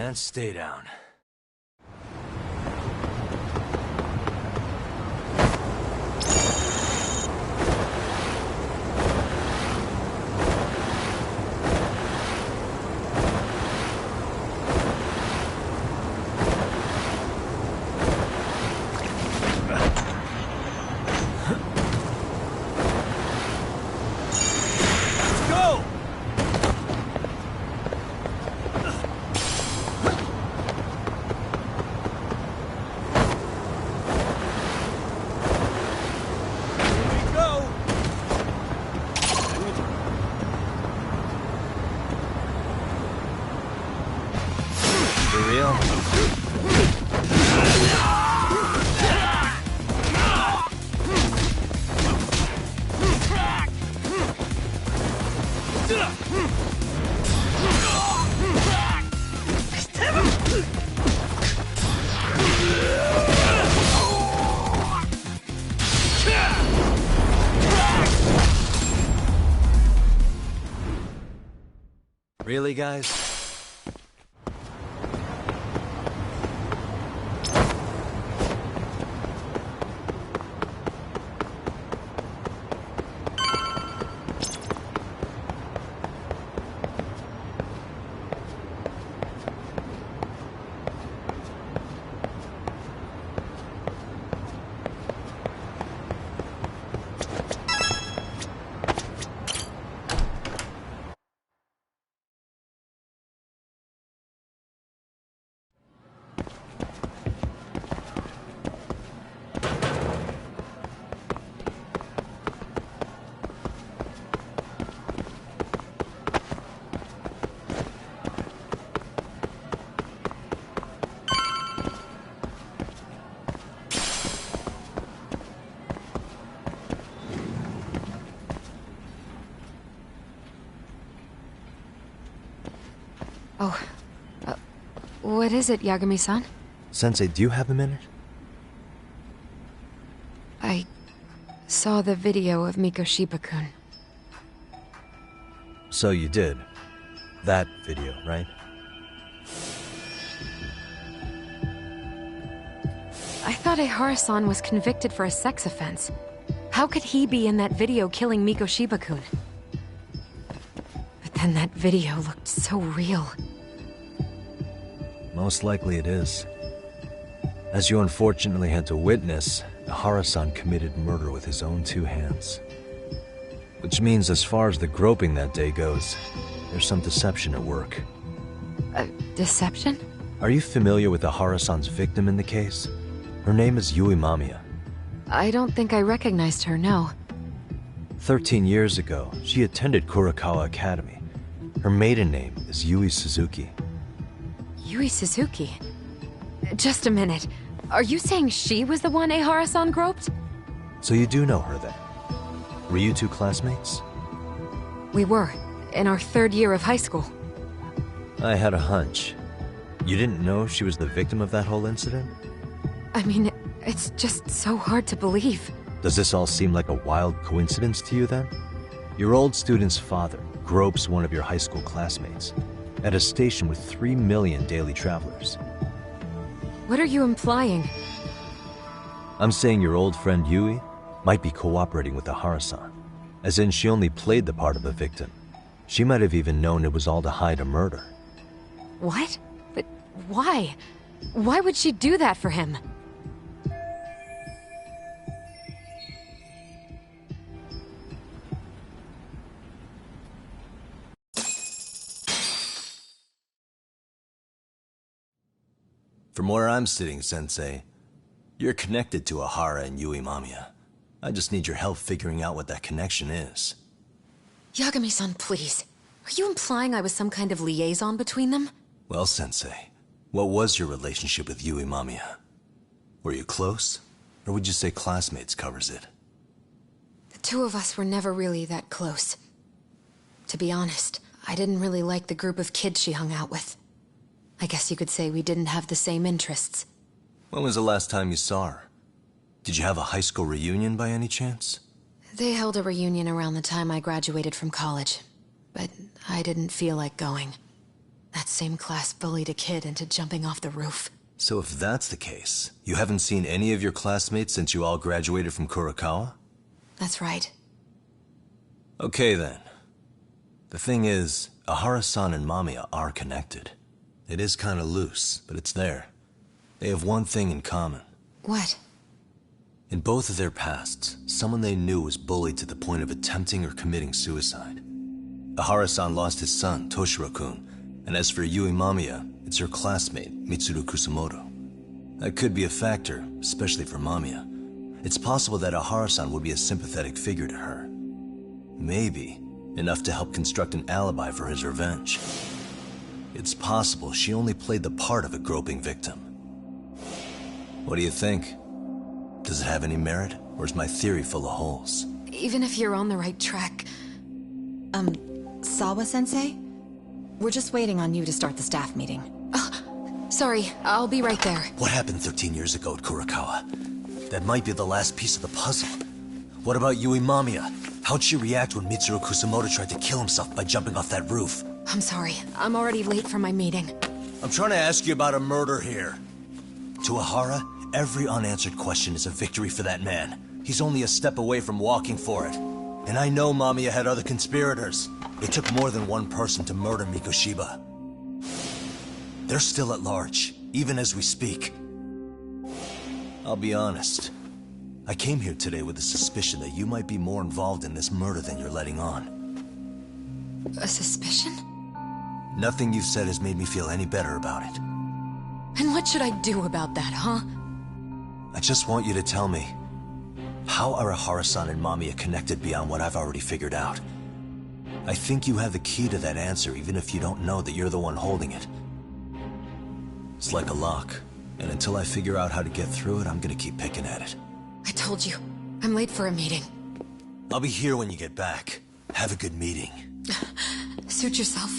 And stay down. Really, guys? Oh, what is it, Yagami-san? Sensei, do you have a minute? I saw the video of Mikoshiba-kun. So you did. That video, right? I thought Ehara-san was convicted for a sex offense. How could he be in that video killing Mikoshiba-kun? But then that video looked so real. Most likely it is. As you unfortunately had to witness, Ehara-san committed murder with his own two hands. Which means as far as the groping that day goes, there's some deception at work. Deception? Are you familiar with Ehara-san's victim in the case? Her name is Yui Mamiya. I don't think I recognized her, no. 13 years ago, she attended Kurakawa Academy. Her maiden name is Yui Suzuki. Yui Suzuki? Just a minute. Are you saying she was the one Ehara-san groped? So you do know her then? Were you two classmates? We were, in our third year of high school. I had a hunch. You didn't know she was the victim of that whole incident? I mean, it's just so hard to believe. Does this all seem like a wild coincidence to you then? Your old student's father gropes one of your high school classmates at a station with 3 million daily travelers. What are you implying? I'm saying your old friend Yui might be cooperating with Ehara-san, as in she only played the part of a victim. She might have even known it was all to hide a murder. What? But why? Why would she do that for him? From where I'm sitting, Sensei, you're connected to Ehara and Yui Mamiya. I just need your help figuring out what that connection is. Yagami-san, please. Are you implying I was some kind of liaison between them? Well, Sensei, what was your relationship with Yui Mamiya? Were you close? Or would you say classmates covers it? The two of us were never really that close. To be honest, I didn't really like the group of kids she hung out with. I guess you could say we didn't have the same interests. When was the last time you saw her? Did you have a high school reunion by any chance? They held a reunion around the time I graduated from college, but I didn't feel like going. That same class bullied a kid into jumping off the roof. So if that's the case, you haven't seen any of your classmates since you all graduated from Kurokawa? That's right. Okay then. The thing is, Ahara-san and Mamiya are connected. It is kinda loose, but it's there. They have one thing in common. What? In both of their pasts, someone they knew was bullied to the point of attempting or committing suicide. Ahara-san lost his son, Toshiro-kun, and as for Yui Mamiya, it's her classmate, Mitsuru Kusamoto. That could be a factor, especially for Mamiya. It's possible that Ahara-san would be a sympathetic figure to her. Maybe enough to help construct an alibi for his revenge. It's possible she only played the part of a groping victim. What do you think? Does it have any merit, or is my theory full of holes? Even if you're on the right track... Sawa-sensei? We're just waiting on you to start the staff meeting. Sorry, I'll be right there. What happened 13 years ago at Kurokawa? That might be the last piece of the puzzle. What about Yui Mamiya? How'd she react when Mitsuru Kusamoto tried to kill himself by jumping off that roof? I'm sorry, I'm already late for my meeting. I'm trying to ask you about a murder here. To Ahara, every unanswered question is a victory for that man. He's only a step away from walking for it. And I know Mamiya had other conspirators. It took more than one person to murder Mikoshiba. They're still at large, even as we speak. I'll be honest. I came here today with the suspicion that you might be more involved in this murder than you're letting on. A suspicion? Nothing you've said has made me feel any better about it. And what should I do about that, huh? I just want you to tell me, how are Ahara-san and Mamiya connected beyond what I've already figured out? I think you have the key to that answer, even if you don't know that you're the one holding it. It's like a lock, and until I figure out how to get through it, I'm gonna keep picking at it. I told you, I'm late for a meeting. I'll be here when you get back. Have a good meeting. Suit yourself.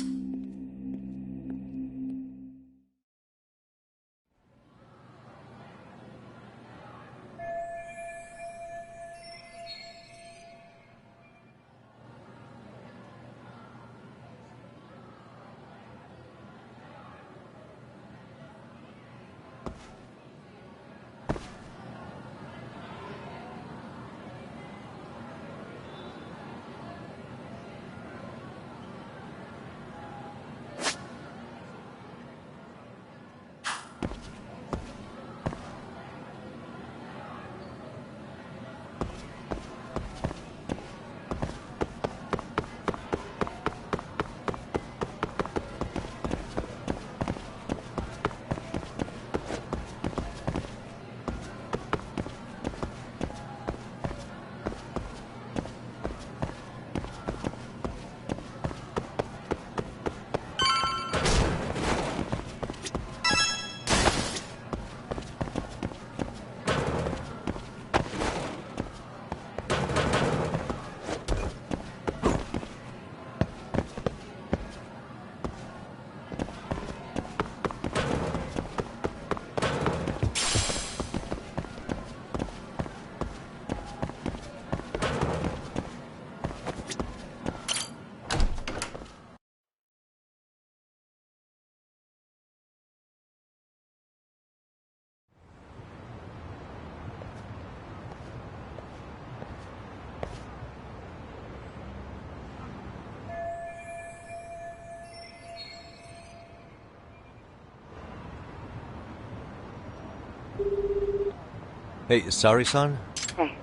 Hey, Sari-san? Hey,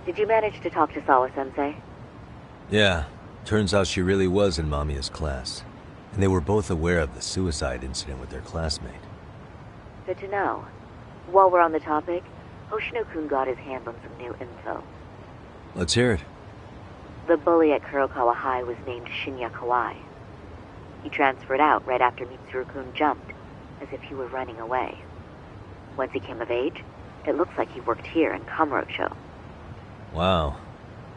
did you manage to talk to Sawa-sensei? Yeah, turns out she really was in Mamiya's class. And they were both aware of the suicide incident with their classmate. Good to know. While we're on the topic, Hoshino-kun got his hands on some new info. Let's hear it. The bully at Kurokawa High was named Shinya Kawai. He transferred out right after Mitsuru-kun jumped, as if he were running away. Once he came of age, it looks like he worked here in Kamurocho. Wow.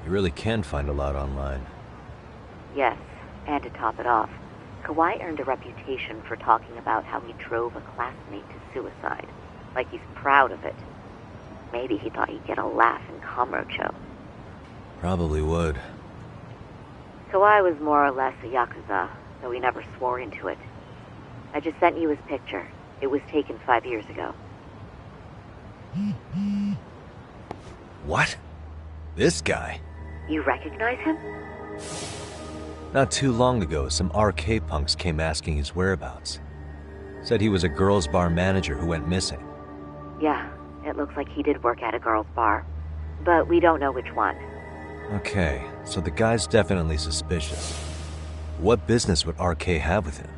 You really can find a lot online. Yes, and to top it off, Kawai earned a reputation for talking about how he drove a classmate to suicide. Like he's proud of it. Maybe he thought he'd get a laugh in Kamurocho. Probably would. Kawai was more or less a Yakuza, though he never swore into it. I just sent you his picture. It was taken 5 years ago. What? This guy? You recognize him? Not too long ago, some RK punks came asking his whereabouts. Said he was a girls' bar manager who went missing. Yeah, it looks like he did work at a girls' bar. But we don't know which one. Okay, so the guy's definitely suspicious. What business would RK have with him?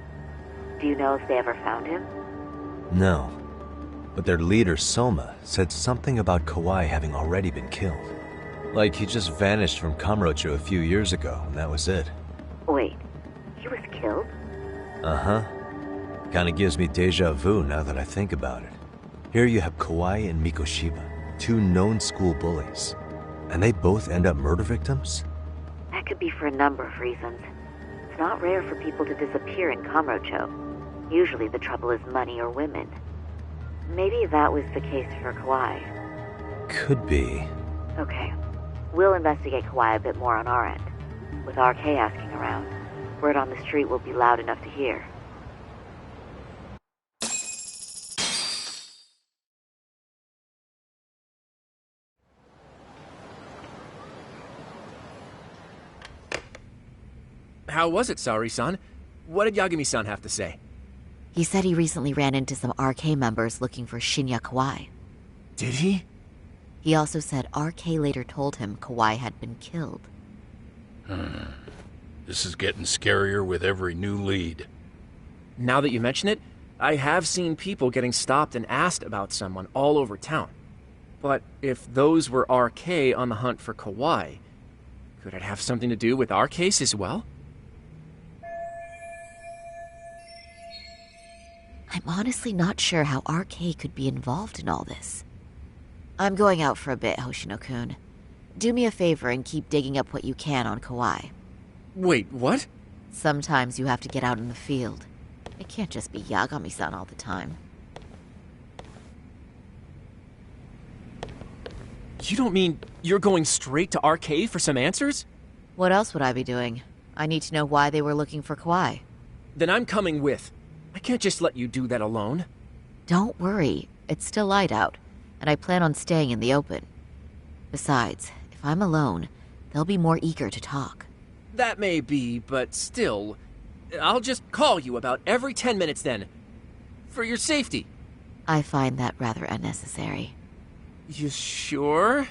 Do you know if they ever found him? No. But their leader, Soma, said something about Kawhi having already been killed. Like he just vanished from Kamurocho a few years ago, and that was it. Wait, he was killed? Uh-huh. Kinda gives me deja vu now that I think about it. Here you have Kawhi and Mikoshiba, two known school bullies. And they both end up murder victims? That could be for a number of reasons. It's not rare for people to disappear in Kamurocho. Usually the trouble is money or women. Maybe that was the case for Kawhi. Could be. Okay. We'll investigate Kawhi a bit more on our end. With RK asking around, word on the street will be loud enough to hear. How was it, Saori-san? What did Yagami-san have to say? He said he recently ran into some RK members looking for Shinya Kawai. Did he? He also said RK later told him Kawai had been killed. This is getting scarier with every new lead. Now that you mention it, I have seen people getting stopped and asked about someone all over town. But if those were RK on the hunt for Kawai, could it have something to do with our case as well? I'm honestly not sure how RK could be involved in all this. I'm going out for a bit, Hoshino-kun. Do me a favor and keep digging up what you can on Kawai. Wait, what? Sometimes you have to get out in the field. It can't just be Yagami-san all the time. You don't mean you're going straight to RK for some answers? What else would I be doing? I need to know why they were looking for Kawhi. Then I'm coming with. I can't just let you do that alone. Don't worry, it's still light out, and I plan on staying in the open. Besides, if I'm alone, they'll be more eager to talk. That may be, but still, I'll just call you about every 10 minutes then. For your safety. I find that rather unnecessary. You sure?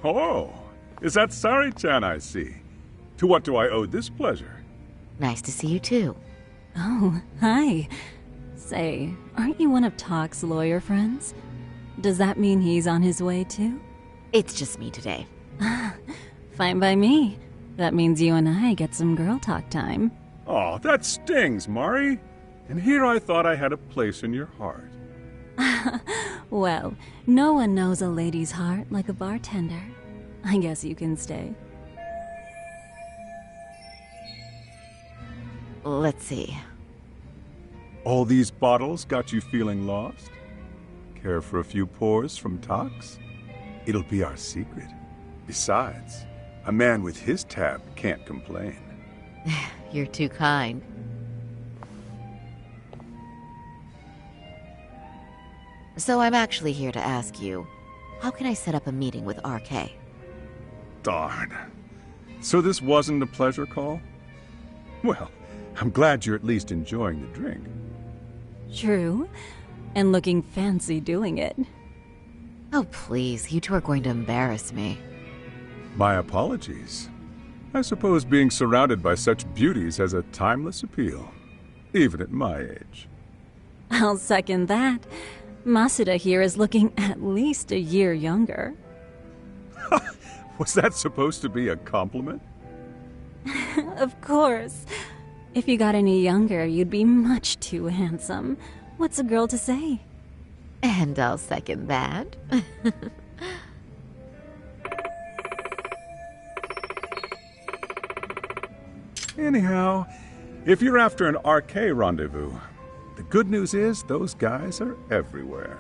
Oh, is that Sari-chan I see? To what do I owe this pleasure? Nice to see you too. Oh, hi. Say, aren't you one of Talk's lawyer friends? Does that mean he's on his way too? It's just me today. Fine by me. That means you and I get some girl talk time. Oh, that stings, Mari. And here I thought I had a place in your heart. Well, no one knows a lady's heart like a bartender. I guess you can stay. Let's see. All these bottles got you feeling lost? Care for a few pours from Tox? It'll be our secret. Besides, a man with his tab can't complain. You're too kind. So I'm actually here to ask you, how can I set up a meeting with RK? Darn. So this wasn't a pleasure call? Well, I'm glad you're at least enjoying the drink. True. And looking fancy doing it. Oh, please, you two are going to embarrass me. My apologies. I suppose being surrounded by such beauties has a timeless appeal. even at my age. I'll second that. Masuda here is looking at least a year younger. Was that supposed to be a compliment? Of course. If you got any younger, you'd be much too handsome. What's a girl to say? And I'll second that. Anyhow, if you're after an RK rendezvous, the good news is those guys are everywhere.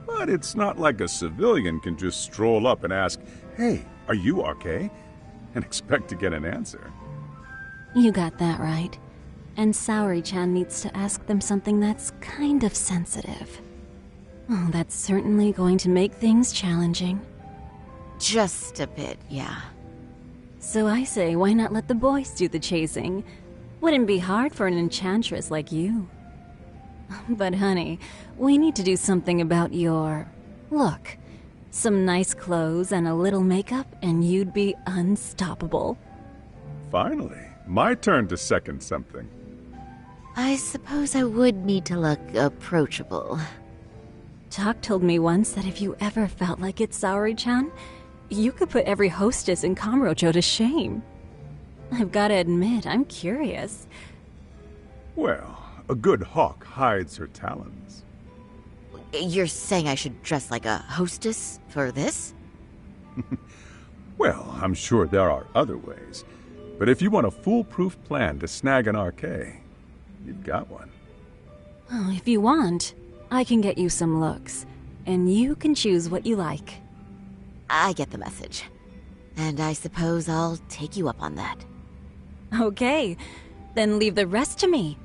But it's not like a civilian can just stroll up and ask, "Hey, are you RK?" and expect to get an answer. You got that right. And Saori-chan needs to ask them something that's kind of sensitive. Oh, that's certainly going to make things challenging. Just a bit, yeah. So I say, why not let the boys do the chasing? Wouldn't be hard for an enchantress like you. But honey, we need to do something about your look. Some nice clothes and a little makeup, and you'd be unstoppable. Finally, my turn to second something. I suppose I would need to look approachable. Tak told me once that if you ever felt like it, Saori-chan, you could put every hostess in Kamurocho to shame. I've gotta admit, I'm curious. Well, a good hawk hides her talons. You're saying I should dress like a hostess for this? Well, I'm sure there are other ways. But if you want a foolproof plan to snag an RK, you've got one. Oh, if you want, I can get you some looks, and you can choose what you like. I get the message. And I suppose I'll take you up on that. Okay, then leave the rest to me.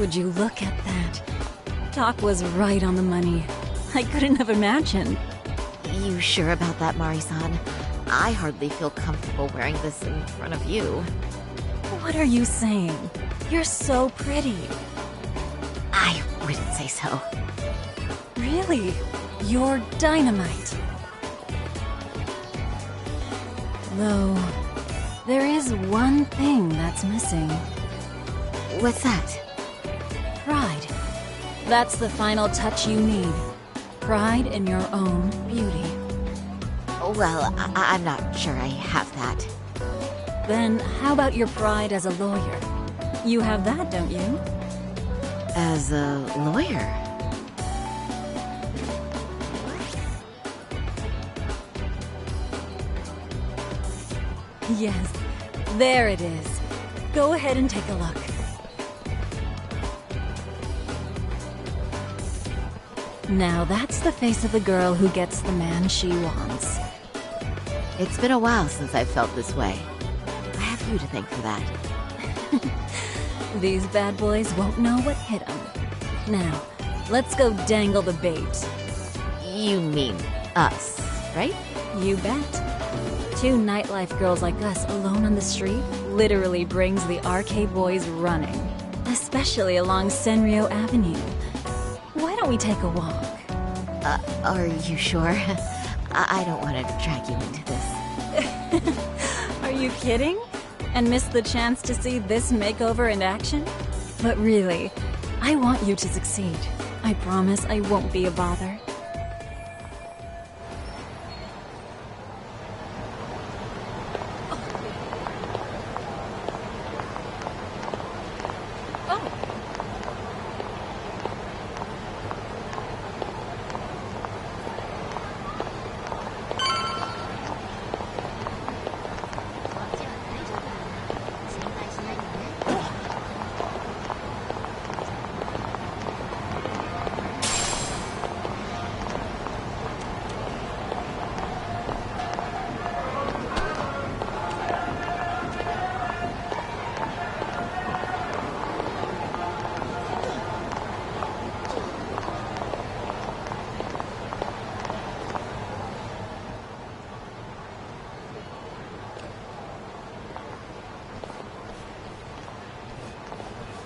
Would you look at that? Doc was right on the money. I couldn't have imagined. You sure about that, Mari-san? I hardly feel comfortable wearing this in front of you. What are you saying? You're so pretty. I wouldn't say so. Really? You're dynamite. Though, there is one thing that's missing. What's that? Pride. That's the final touch you need. Pride in your own beauty. Well, I'm not sure I have that. Then how about your pride as a lawyer? You have that, don't you? As a lawyer? Yes, there it is. Go ahead and take a look. Now that's the face of the girl who gets the man she wants. It's been a while since I've felt this way. I have you to thank for that. These bad boys won't know what hit them. Now, let's go dangle the bait. You mean us, right? You bet. Two nightlife girls like us alone on the street literally brings the RK boys running. Especially along Senryo Avenue. Why don't we take a walk? Are you sure? I don't want to drag you into this. Are you kidding? And miss the chance to see this makeover in action? But really, I want you to succeed. I promise I won't be a bother.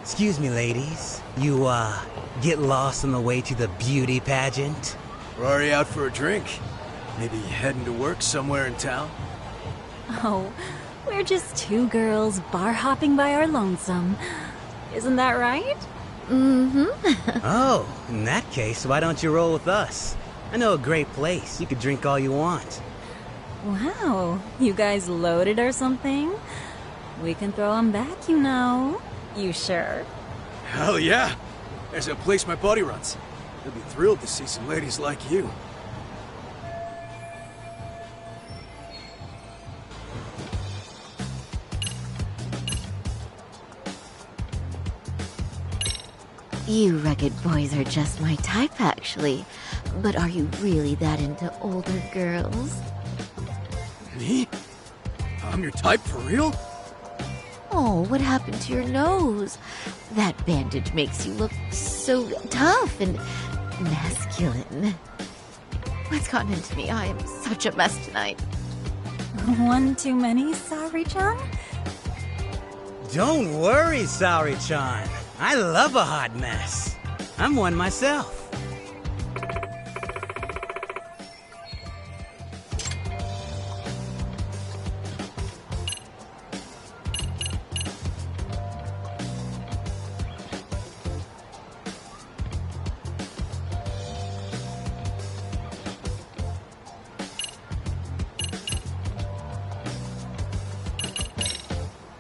Excuse me, ladies. You, get lost on the way to the beauty pageant? We're already out for a drink. Maybe heading to work somewhere in town? Oh, we're just two girls bar hopping by our lonesome. Isn't that right? Mm-hmm. Oh, in that case, why don't you roll with us? I know a great place. You could drink all you want. Wow, you guys loaded or something? We can throw them back, you know. You sure? Hell yeah! There's a place my buddy runs. He'll be thrilled to see some ladies like you. You rugged boys are just my type, actually. But are you really that into older girls? Me? I'm your type for real? Oh, what happened to your nose? That bandage makes you look so tough and masculine. What's gotten into me? I am such a mess tonight. One too many, Saori-chan? Don't worry, Saori-chan. I love a hot mess. I'm one myself.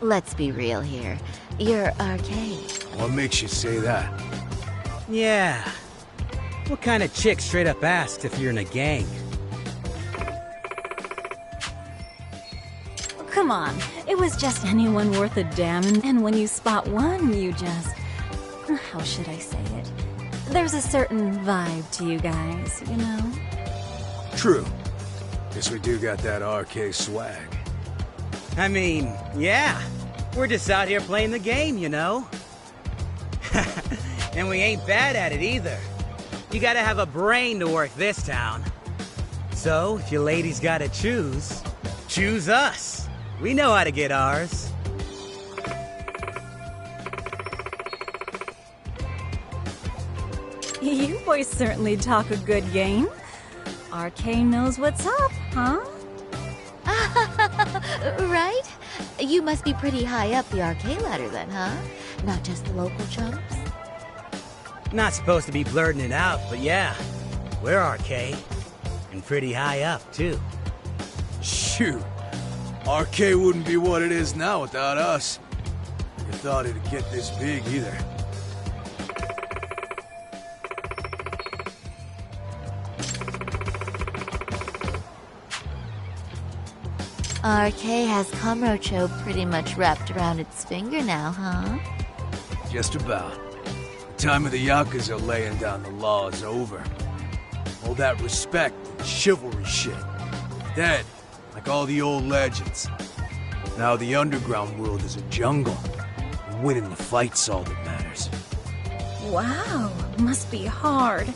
Let's be real here. You're arcade. What makes you say that? Yeah. What kind of chick straight up asked if you're in a gang? Come on, it was just anyone worth a damn, and when you spot one, you just... How should I say it? There's a certain vibe to you guys, you know? True. Guess we do got that RK swag. I mean, yeah. We're just out here playing the game, you know? And we ain't bad at it either. You gotta have a brain to work this town. So, if you ladies gotta choose, choose us. We know how to get ours. You boys certainly talk a good game. RK knows what's up, huh? Right? You must be pretty high up the RK ladder then, huh? Not just the local chumps? Not supposed to be blurting it out, but yeah, we're RK. And pretty high up, too. Shoot. RK wouldn't be what it is now without us. You thought it'd get this big either. RK has Kamurocho pretty much wrapped around its finger now, huh? Just about. The time of the Yakuza laying down the law is over. All that respect and chivalry shit. Dead, like all the old legends. Now the underground world is a jungle. And winning the fight's all that matters. Wow, must be hard.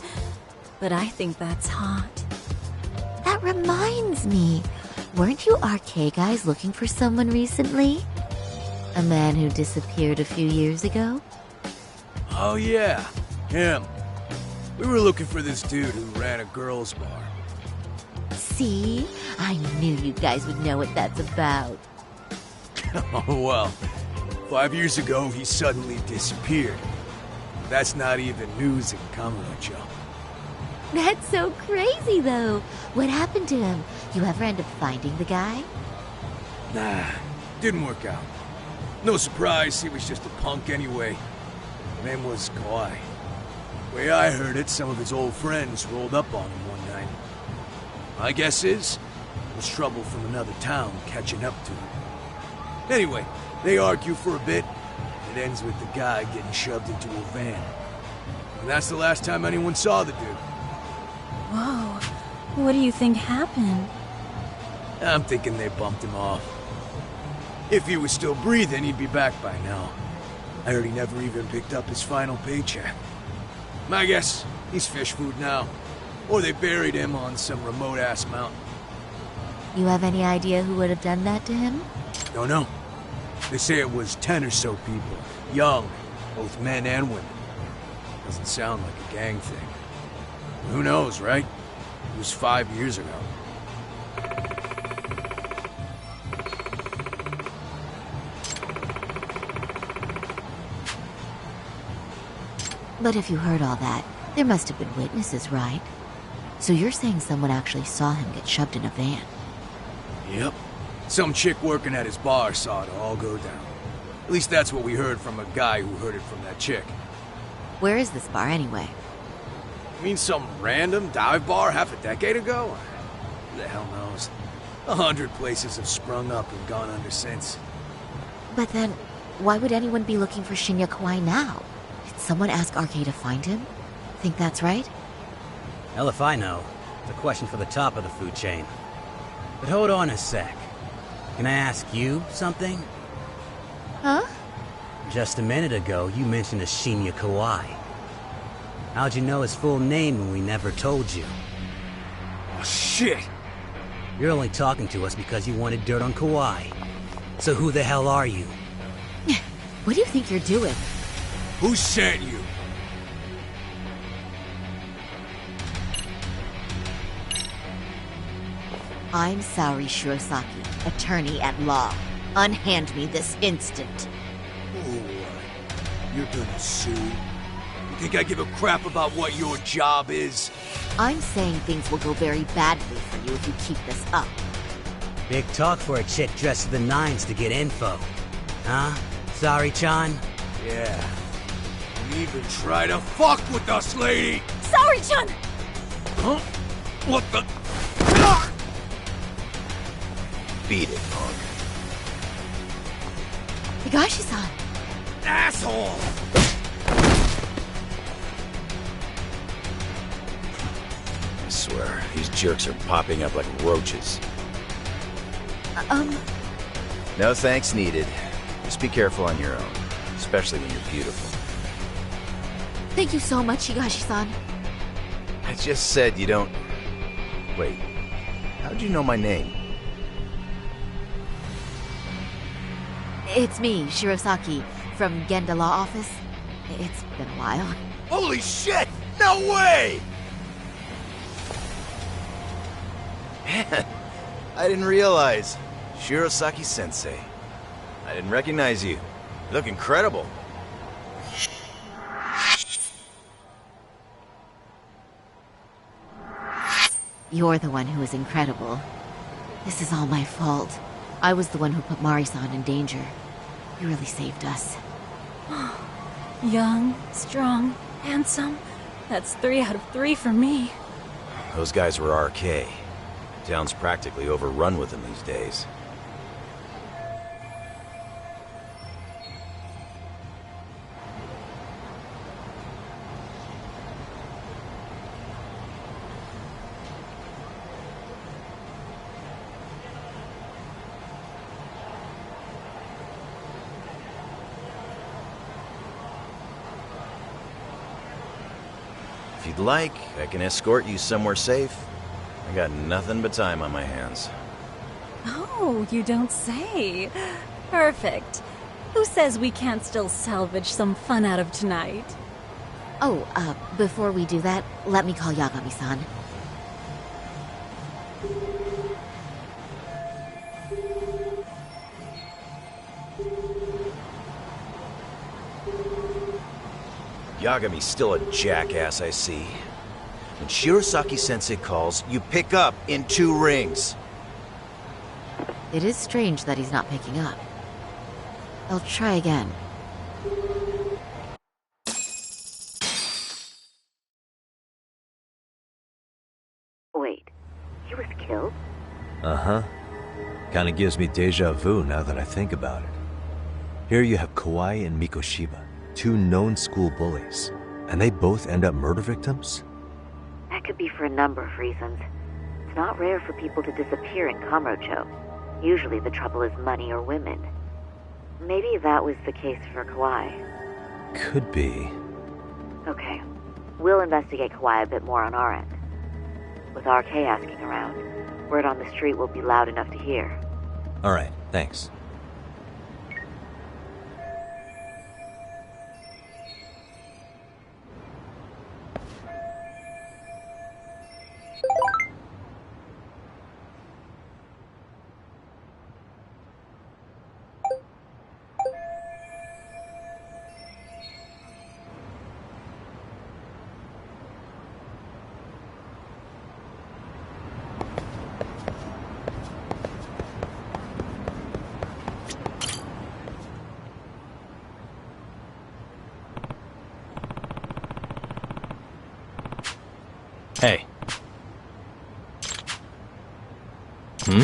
But I think that's hot. That reminds me. Weren't you RK guys looking for someone recently? A man who disappeared a few years ago? Oh yeah, him. We were looking for this dude who ran a girls' bar. See? I knew you guys would know what that's about. Oh well, 5 years ago he suddenly disappeared. That's not even news in Kamurocho. That's so crazy, though. What happened to him? You ever end up finding the guy? Nah, didn't work out. No surprise, he was just a punk anyway. His name was Kawhi. Way I heard it, some of his old friends rolled up on him one night. My guess is, it was trouble from another town catching up to him. Anyway, they argue for a bit. It ends with the guy getting shoved into a van. And that's the last time anyone saw the dude. Whoa, what do you think happened? I'm thinking they bumped him off. If he was still breathing, he'd be back by now. I heard he never even picked up his final paycheck. My guess, he's fish food now. Or they buried him on some remote-ass mountain. You have any idea who would have done that to him? Don't know. They say it was 10 or so people. Young, both men and women. Doesn't sound like a gang thing. Who knows, right? It was 5 years ago. But if you heard all that, there must have been witnesses, right? So you're saying someone actually saw him get shoved in a van? Yep. Some chick working at his bar saw it all go down. At least that's what we heard from a guy who heard it from that chick. Where is this bar anyway? You mean some random dive bar half a decade ago? Who the hell knows? 100 places have sprung up and gone under since. But then, why would anyone be looking for Shinya Kawai now? Did someone ask RK to find him? Think that's right? Hell if I know. It's a question for the top of the food chain. But hold on a sec. Can I ask you something? Huh? Just a minute ago, you mentioned a Shinya Kawai. How'd you know his full name when we never told you? Oh, shit! You're only talking to us because you wanted dirt on Kawhi. So who the hell are you? What do you think you're doing? Who sent you? I'm Saori Shirosaki, attorney at law. Unhand me this instant. Oh, you're gonna sue? You think I give a crap about what your job is? I'm saying things will go very badly for you if you keep this up. Big talk for a chick dressed to the nines to get info. Huh? Sorry, Chan? Yeah. You even try to fuck with us, lady! Sorry, Chun! Huh? What the? Beat it, punk. Higashi-san! Asshole! I swear, these jerks are popping up like roaches. No thanks needed. Just be careful on your own, especially when you're beautiful. Thank you so much, Higashi-san. I just said you don't... Wait, how'd you know my name? It's me, Shirosaki, from Genda Law Office. It's been a while. Holy shit! No way! Man, I didn't realize. Shirosaki-sensei. I didn't recognize you. You look incredible. You're the one who is incredible. This is all my fault. I was the one who put Mari-san in danger. You really saved us. Young, strong, handsome. That's 3 out of 3 for me. Those guys were RK. Town's practically overrun with them these days. If you'd like, I can escort you somewhere safe. I got nothing but time on my hands. Oh, you don't say. Perfect. Who says we can't still salvage some fun out of tonight? Oh, before we do that, let me call Yagami-san. Yagami's still a jackass, I see. When Shirosaki-sensei calls, you pick up in 2 rings. It is strange that he's not picking up. I'll try again. Wait, he was killed? Uh-huh. Kinda gives me deja vu now that I think about it. Here you have Kawai and Mikoshiba, 2 known school bullies, and they both end up murder victims? That could be for a number of reasons. It's not rare for people to disappear in Kamurocho. Usually the trouble is money or women. Maybe that was the case for Kawai. Could be. Okay. We'll investigate Kawai a bit more on our end. With RK asking around, word on the street will be loud enough to hear. Alright, thanks. Hey. Hmm?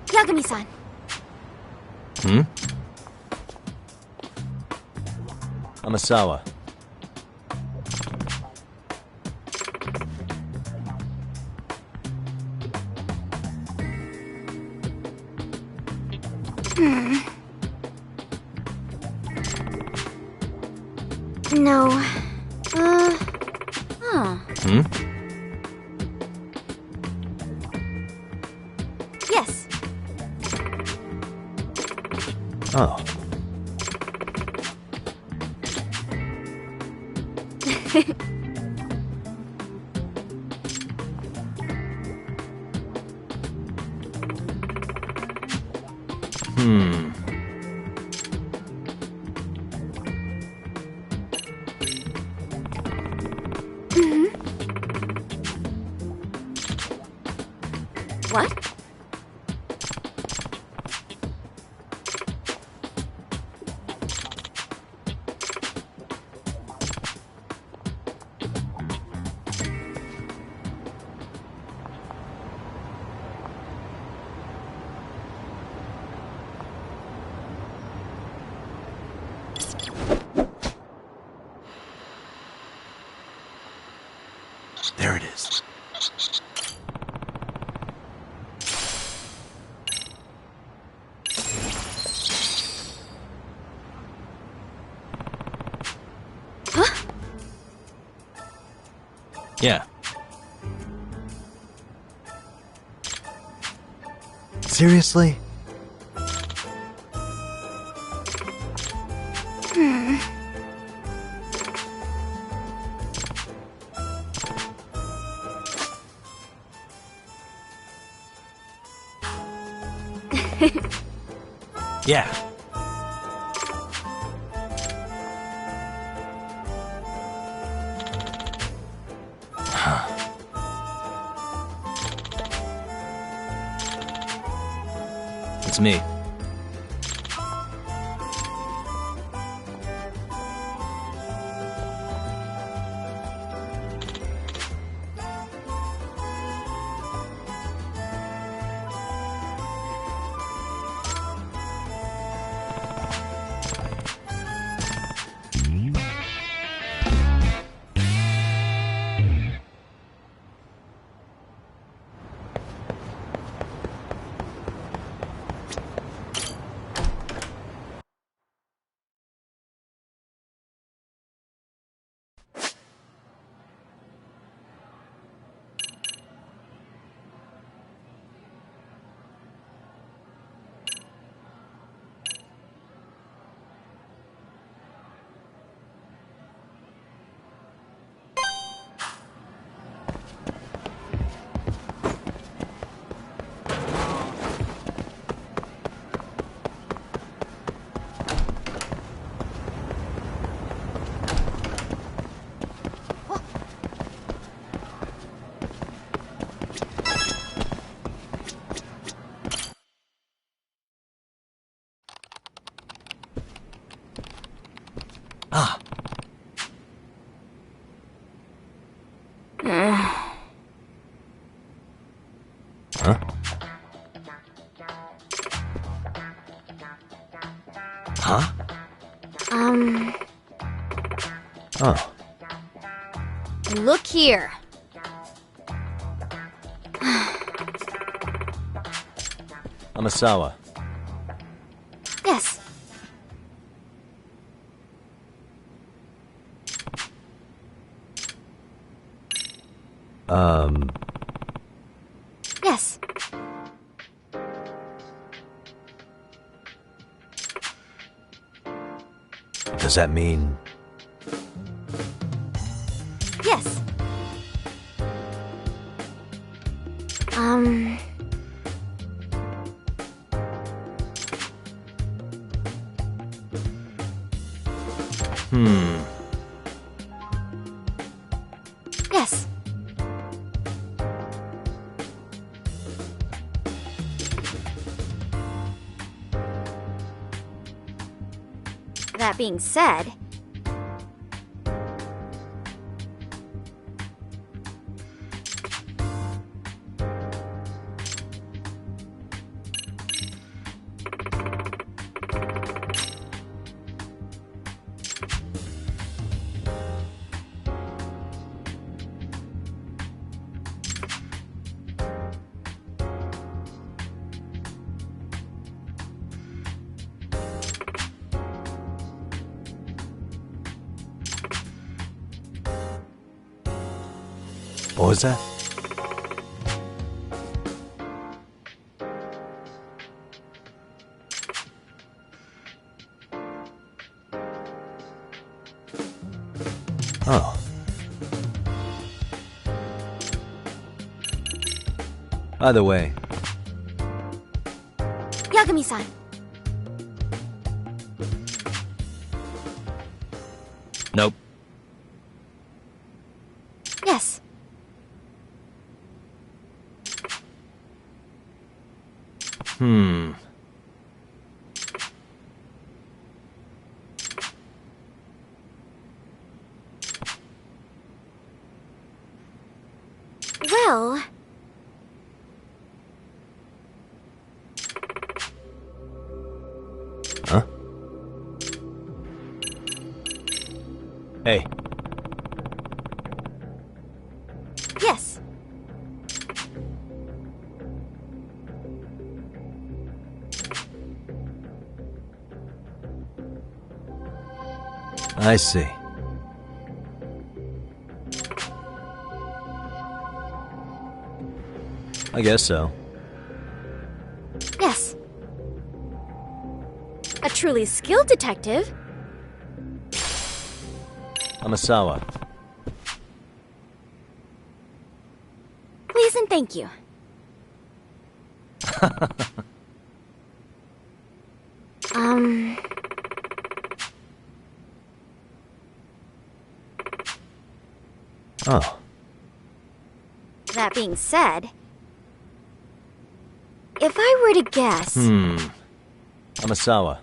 Yagami-san. Hmm? Amasawa. No. Hmm? Yes. Oh. Hmm. What? There it is. Huh? Yeah. Seriously? Yeah. It's me. Ah. Huh? Huh? Oh. Look here. Amasawa. Yes. Yes. Does that mean... Yes. Yes. That being said, What was that? Oh. By the way, Yagami-san. nope. Yes. Well... Huh? Hey. Yes. I see. I guess so. Yes. A truly skilled detective. Amasawa. Please and thank you. Oh. That being said, if I were to guess... Amasawa.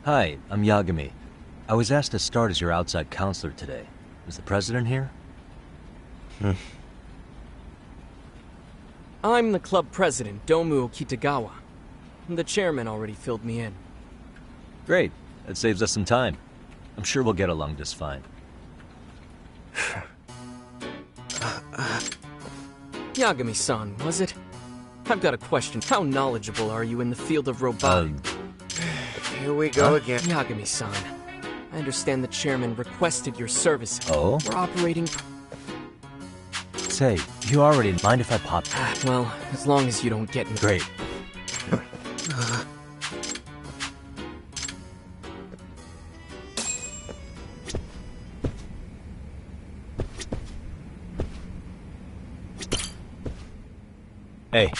Hi, I'm Yagami. I was asked to start as your outside counselor today. Is the president here? I'm the club president, Domu Kitagawa. The chairman already filled me in. Great. That saves us some time. I'm sure we'll get along just fine. Yagami-san, was it? I've got a question. How knowledgeable are you in the field of robotics? Here we go again. Yagami-san, I understand the chairman requested your services. Oh? We're operating... Say, you already mind if I pop? Well, as long as you don't get me... Great. Hey.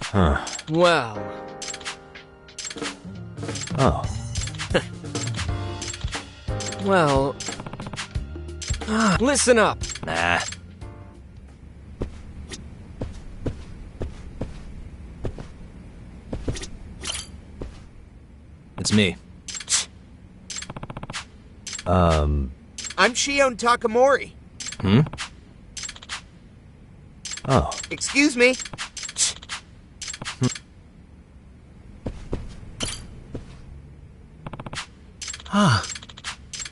Huh. Well... Oh. Well... listen up! Nah. It's me. I'm Shion Takamori. Oh. Excuse me.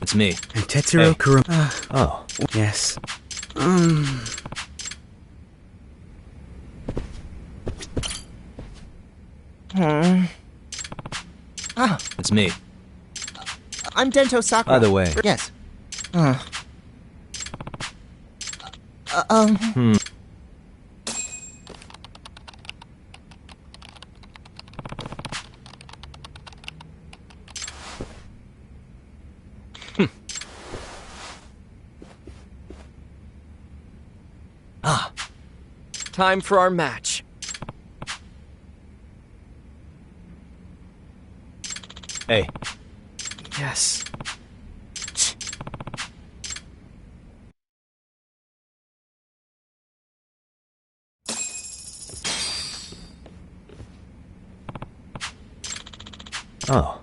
It's me. And Tetsuro Hey. Oh. Yes. It's me. I'm Dento Sakura. By the way. Yes. Time for our match. Hey. Yes. Oh.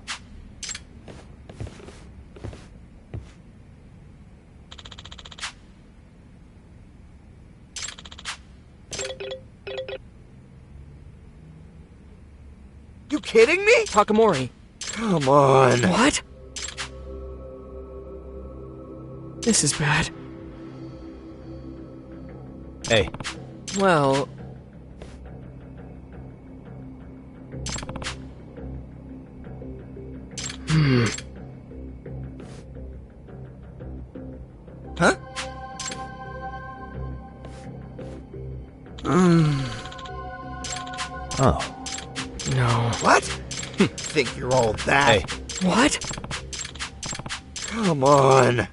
You kidding me? Takamori. Come on. What? This is bad. Hey. Well... Huh? Oh. No. What? Think you're all that? Hey. What? Come on.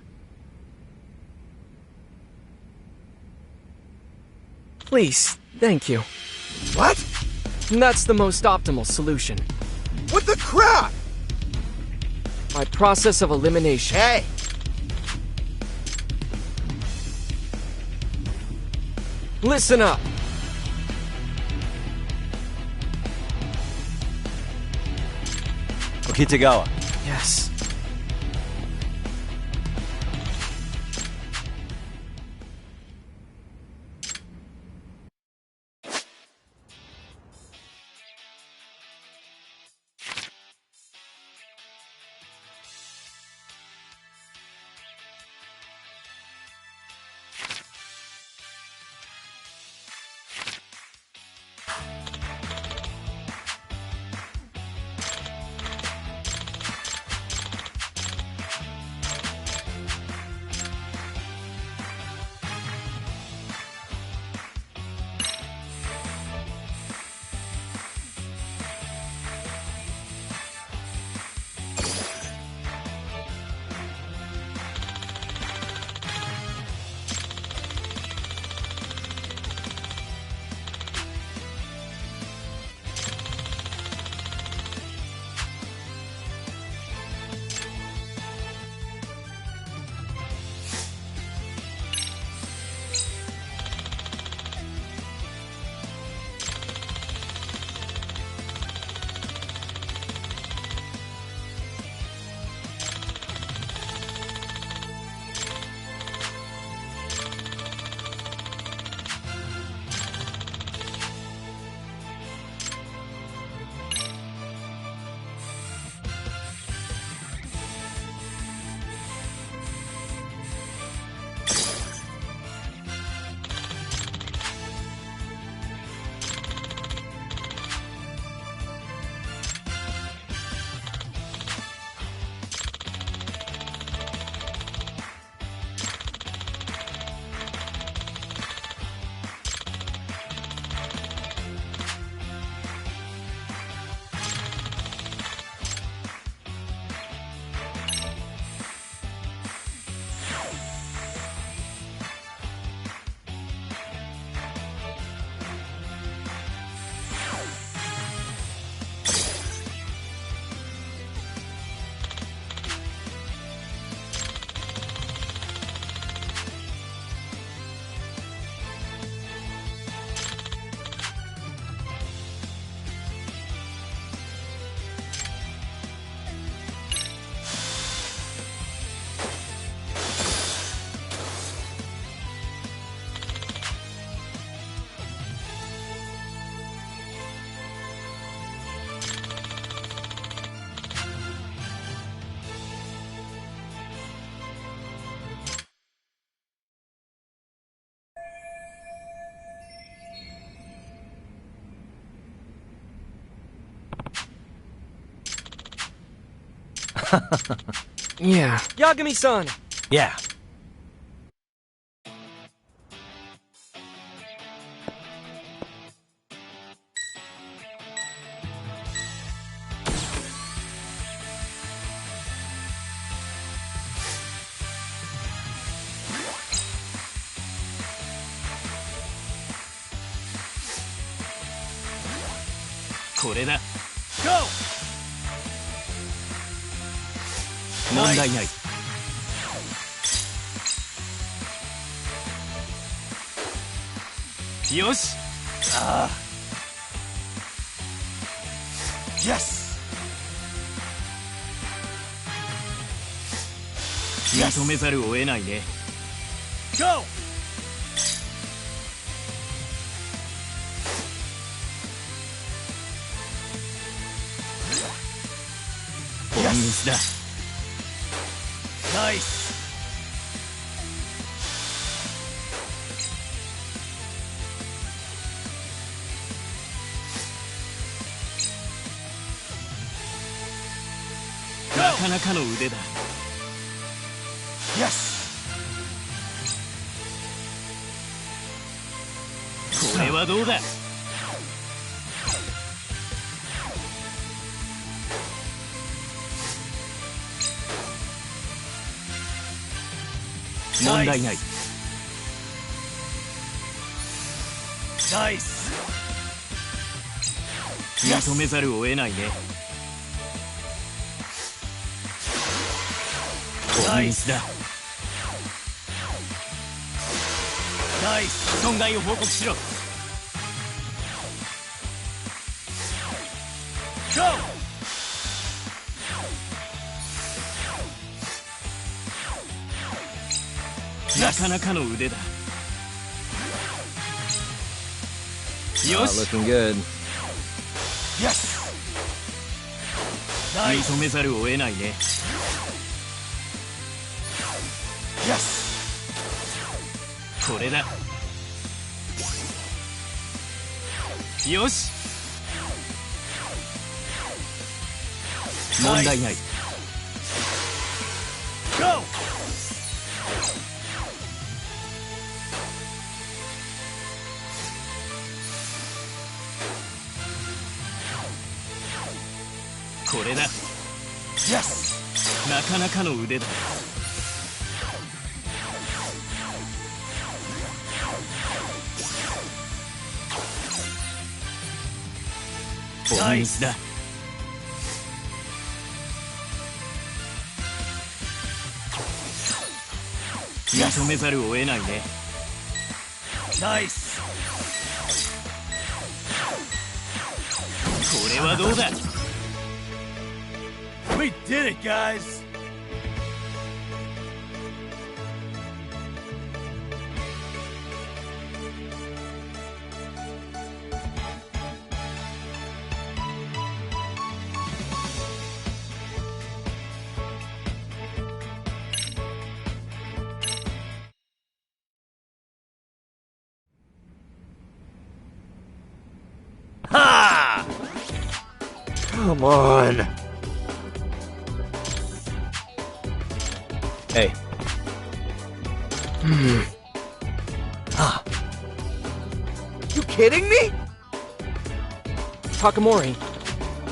Please, thank you. What? That's the most optimal solution. What the crap? My process of elimination. Hey! Listen up. Okitagawa. Yes. Yeah. Yagami-san! Yeah. Go! 問題ない。よし。ああ。Yes! 認めざるを得ないね。Go! 本ミスだ。ナイス。なかなかの腕だ。Yes! これはどうだ。問題ない。ナイス。認めざるを得ないね。ナイスだ。ナイス。損害を報告しろ。ゴー。なかなかの腕だ。よし。Looking good. Yes. 認めざるを得ないね。Yes. これだ。よし。問題ない。Go. これだ。Yes. なかなかの腕だ。本ミスだ。認めざるを得ないね。ナイス。これはどうだ。We did it, guys. Ha! Come on. Hey. Ah. You kidding me? Takamori.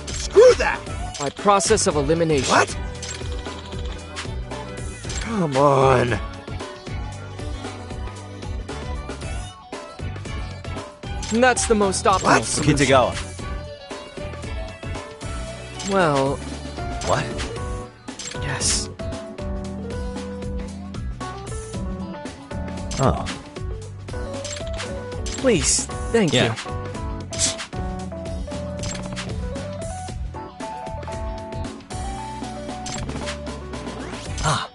Screw that! By process of elimination. What? Come on. That's the most optimal What? solution. Kitagawa. Well, What? yes. Oh. Please, thank Yeah. you. Ah.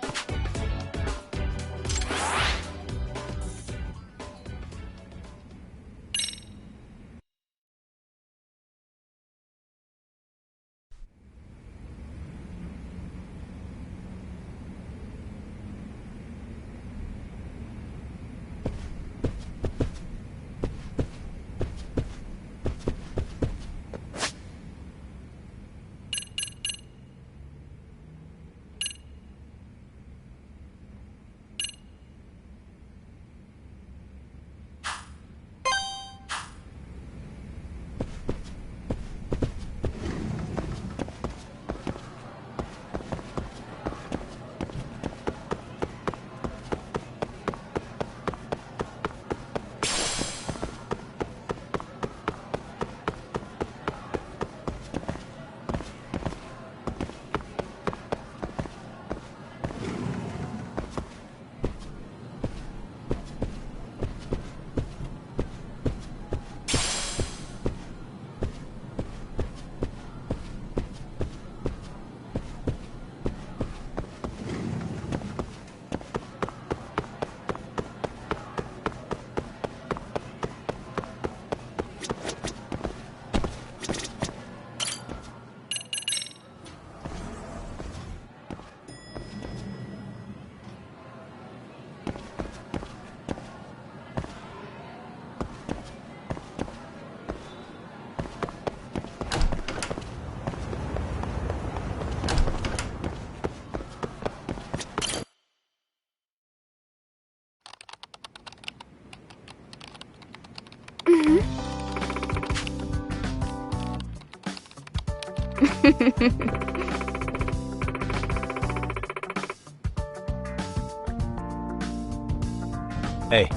Hey.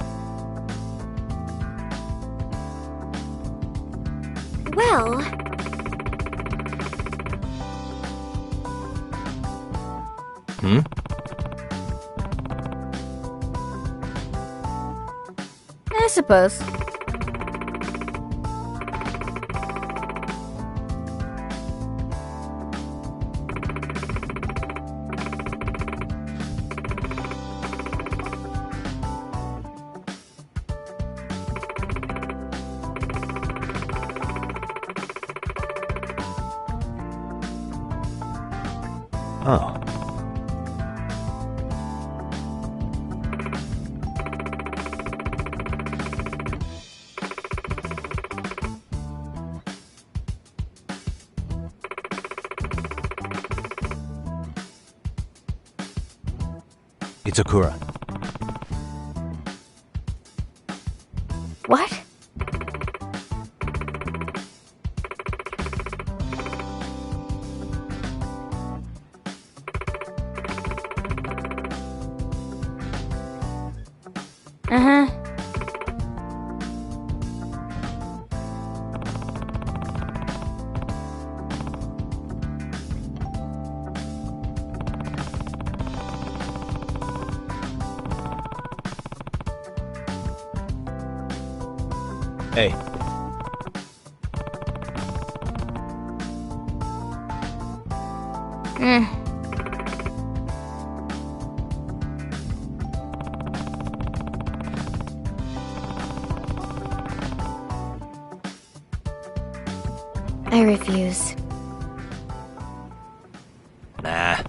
Well... Hmm? I suppose. Oh. Itakura. What? Uh-huh. Hey. I refuse. Nah.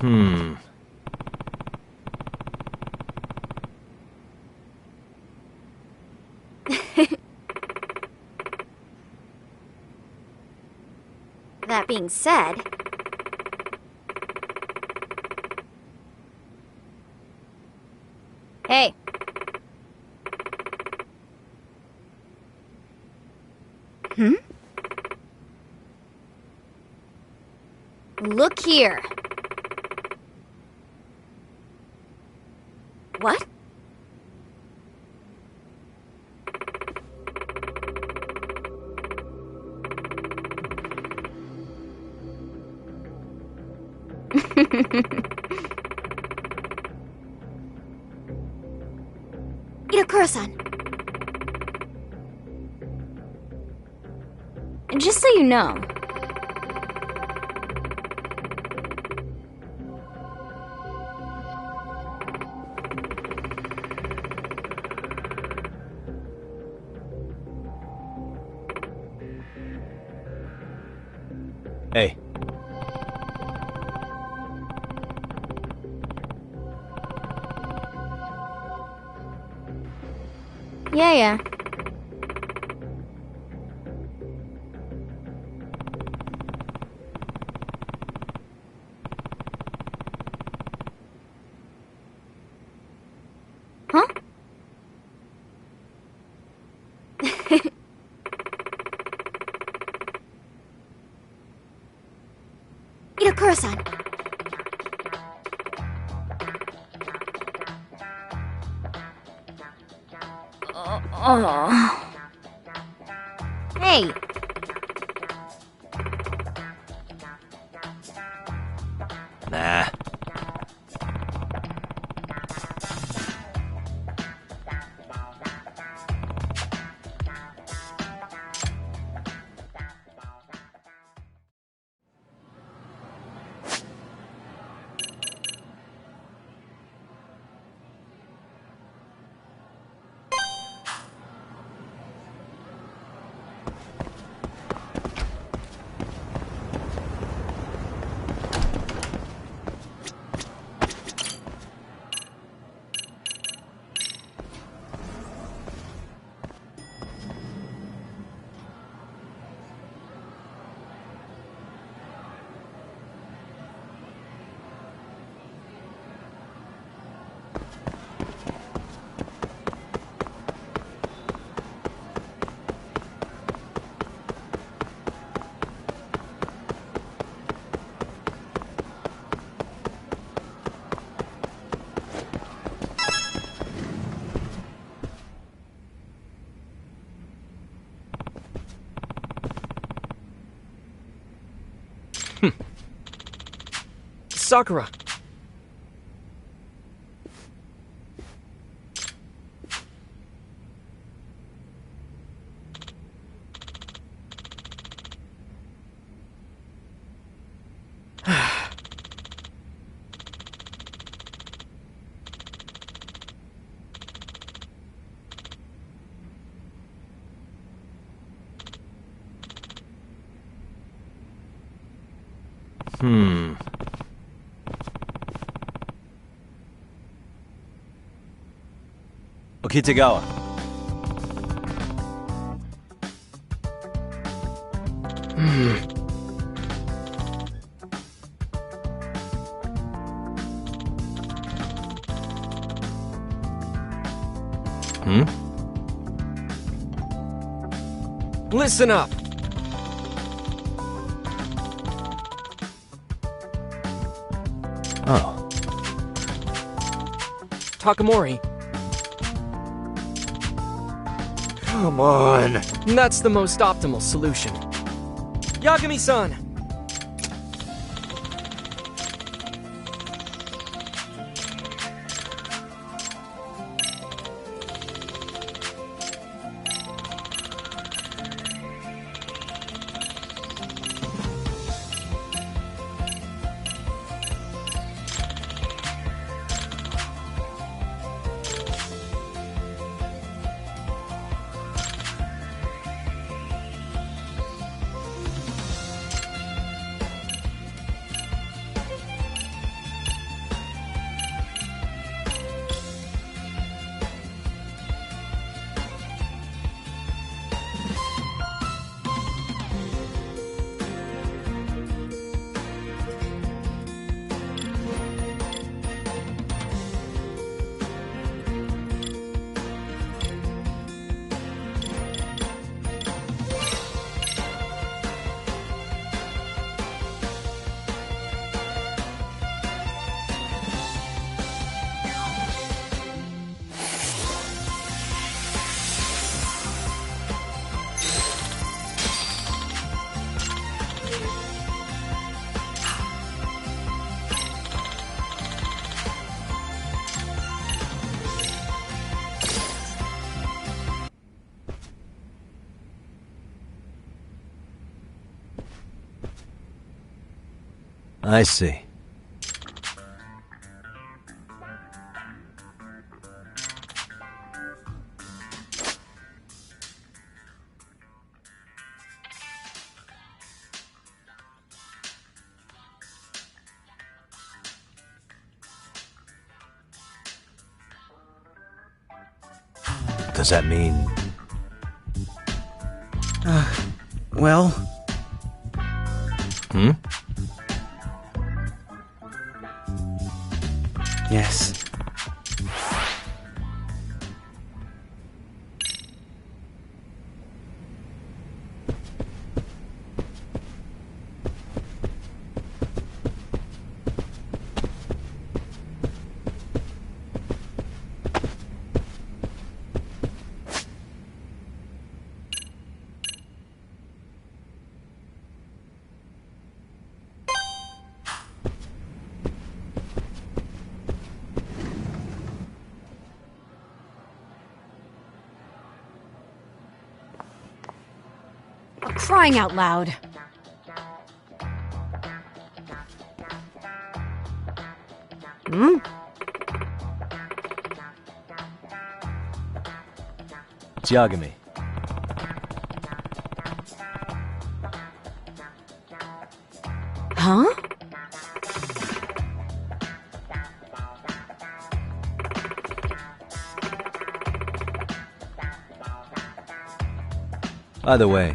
Hmm. That being said... Hey. Hmm? Look here. What? Itakura-san. Just so you know... Hey. Yeah. Huh? Itakura-san. Hey. Nah. Sakura. Okitagawa. Listen up. Oh. Takamori. Come on. That's the most optimal solution. Yagami-san! I see. Does that mean... Well... Yes. Crying out loud. It's Yagami. Huh? By the way,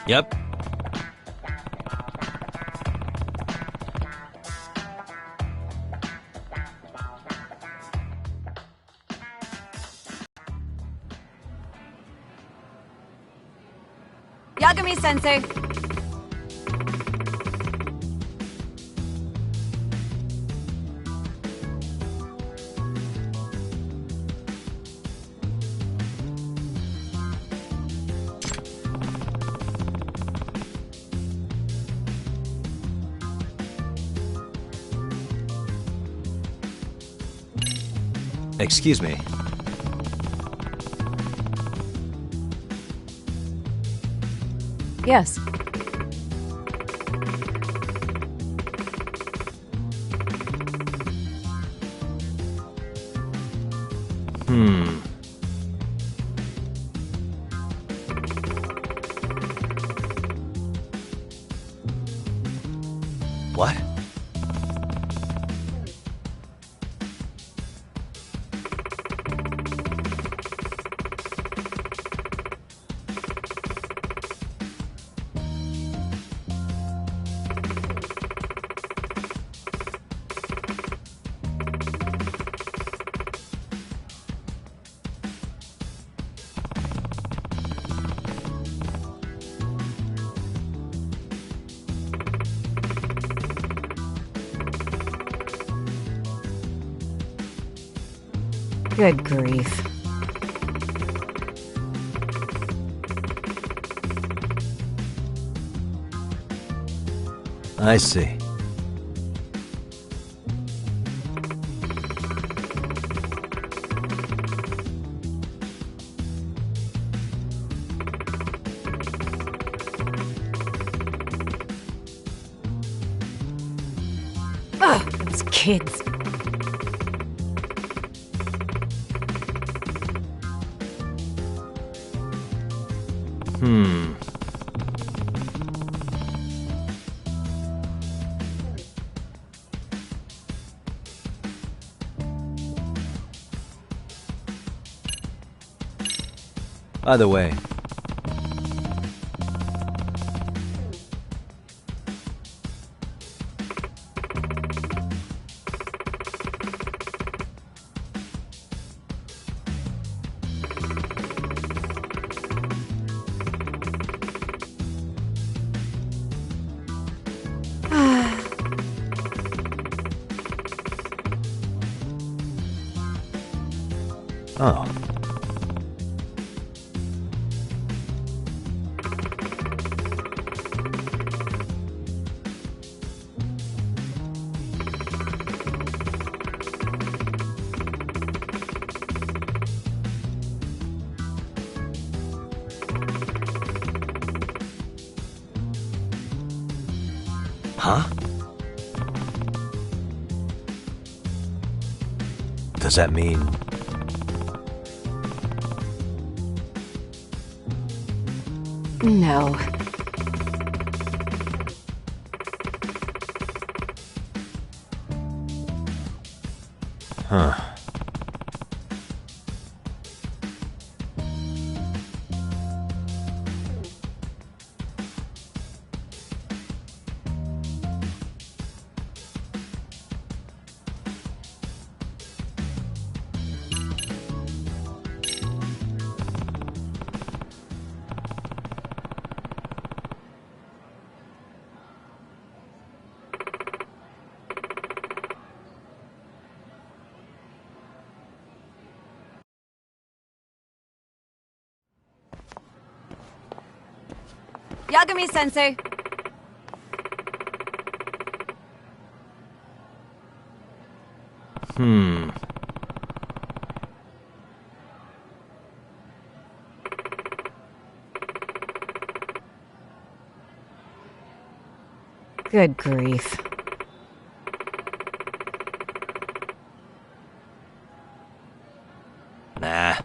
Yep. Yagami-sensei! Excuse me. Yes. What? Good grief. I see. Ugh, those kids. By the way, oh. Huh? Does that mean... No. Huh. Yagami-sensei! Good grief. Nah.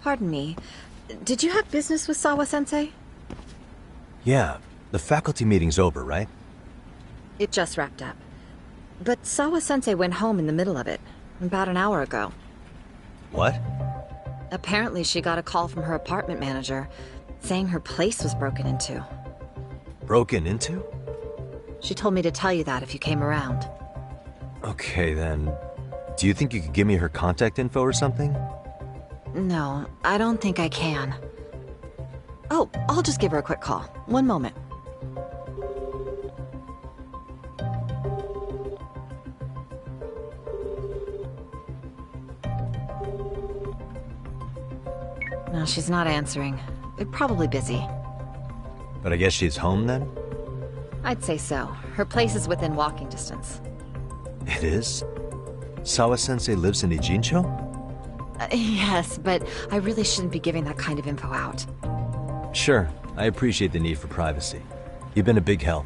Pardon me. Did you have business with Sawa-sensei? Yeah, the faculty meeting's over, right? It just wrapped up. But Sawa-sensei went home in the middle of it, about an hour ago. What? Apparently she got a call from her apartment manager, saying her place was broken into. Broken into? She told me to tell you that if you came around. Okay, then. Do you think you could give me her contact info or something? No, I don't think I can. Oh, I'll just give her a quick call. One moment. No, she's not answering. They're probably busy. But I guess she's home then? I'd say so. Her place is within walking distance. It is? Sawa-sensei lives in Ijincho? Yes, but I really shouldn't be giving that kind of info out. Sure, I appreciate the need for privacy. You've been a big help.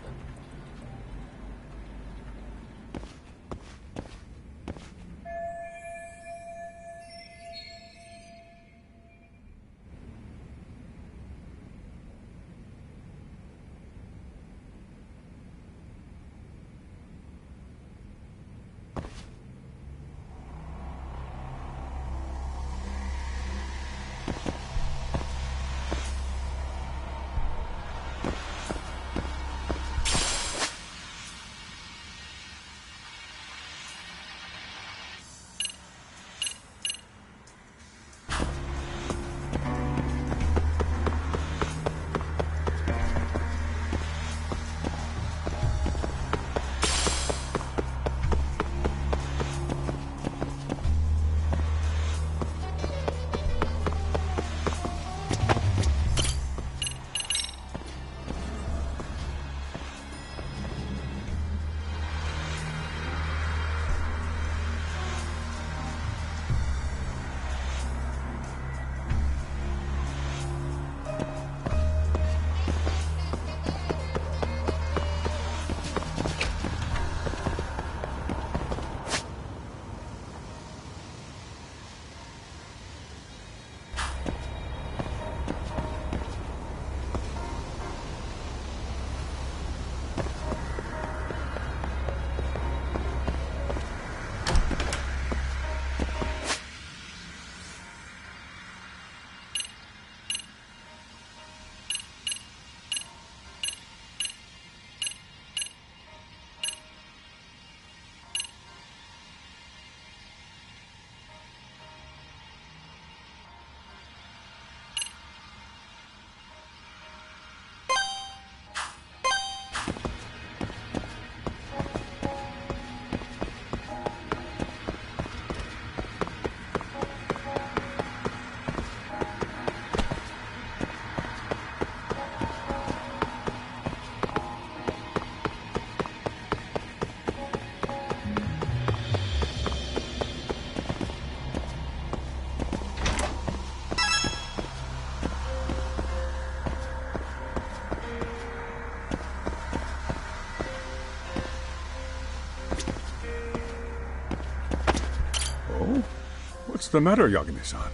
What's the matter, Yagami-san?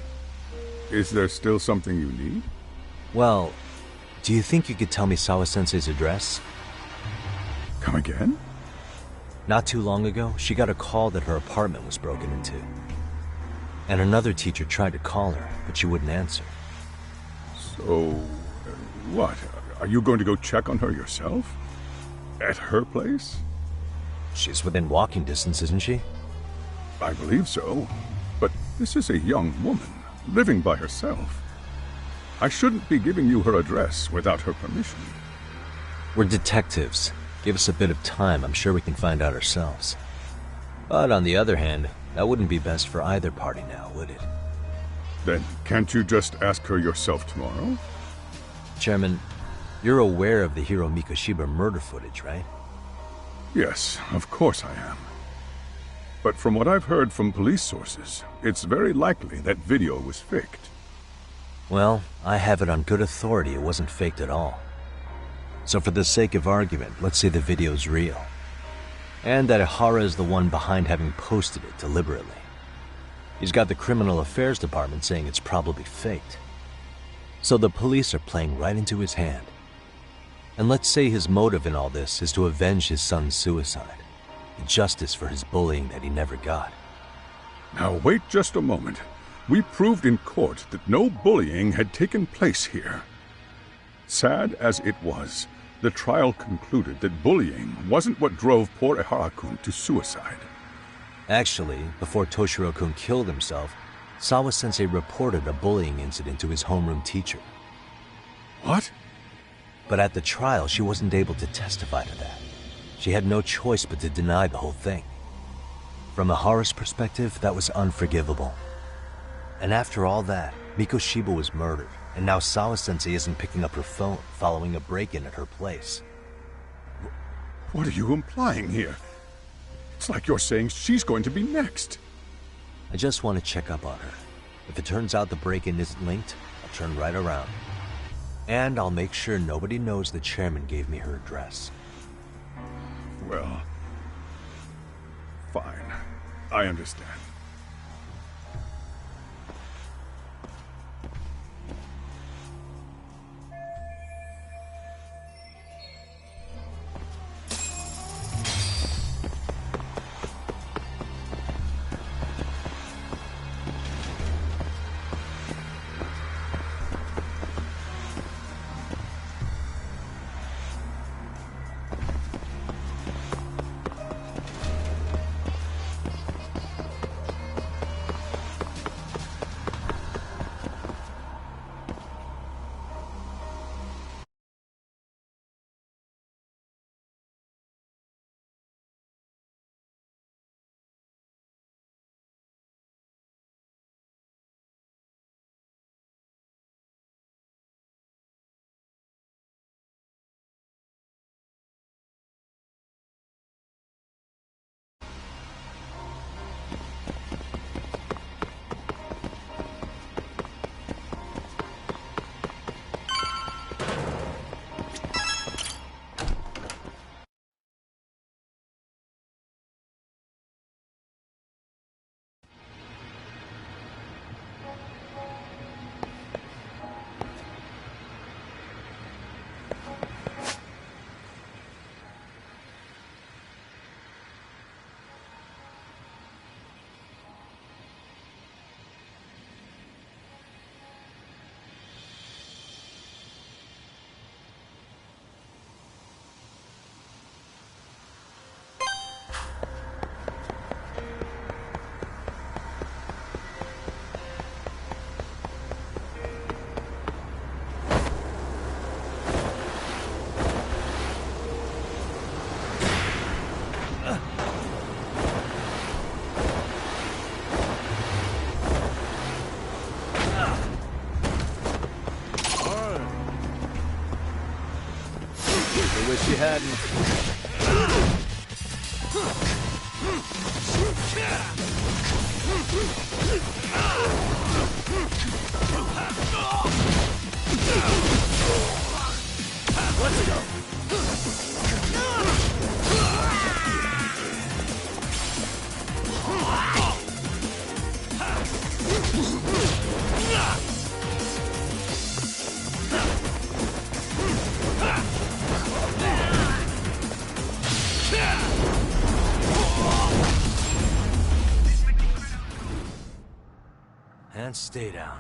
Is there still something you need? Well, do you think you could tell me Sawa-sensei's address? Come again? Not too long ago, she got a call that her apartment was broken into. And another teacher tried to call her, but she wouldn't answer. So, what? Are you going to go check on her yourself? At her place? She's within walking distance, isn't she? I believe so. But this is a young woman, living by herself. I shouldn't be giving you her address without her permission. We're detectives. Give us a bit of time, I'm sure we can find out ourselves. But on the other hand, that wouldn't be best for either party now, would it? Then can't you just ask her yourself tomorrow? Chairman, you're aware of the Hiro Mikoshiba murder footage, right? Yes, of course I am. But from what I've heard from police sources, it's very likely that video was faked. Well, I have it on good authority it wasn't faked at all. So for the sake of argument, let's say the video's real. And that Ihara is the one behind having posted it deliberately. He's got the criminal affairs department saying it's probably faked. So the police are playing right into his hand. And let's say his motive in all this is to avenge his son's suicide. Justice for his bullying that he never got. Now wait just a moment. We proved in court that no bullying had taken place here. Sad as it was, the trial concluded that bullying wasn't what drove poor Ehara-kun to suicide. Actually, before Toshiro-kun killed himself, Sawa-sensei reported a bullying incident to his homeroom teacher. What? But at the trial, she wasn't able to testify to that. She had no choice but to deny the whole thing. From Ehara's perspective, that was unforgivable. And after all that, Mikoshiba was murdered, and now Sawa-sensei isn't picking up her phone following a break-in at her place. What are you implying here? It's like you're saying she's going to be next. I just want to check up on her. If it turns out the break-in isn't linked, I'll turn right around. And I'll make sure nobody knows the chairman gave me her address. Well, fine. I understand. Wish you hadn't. Let's go. And stay down.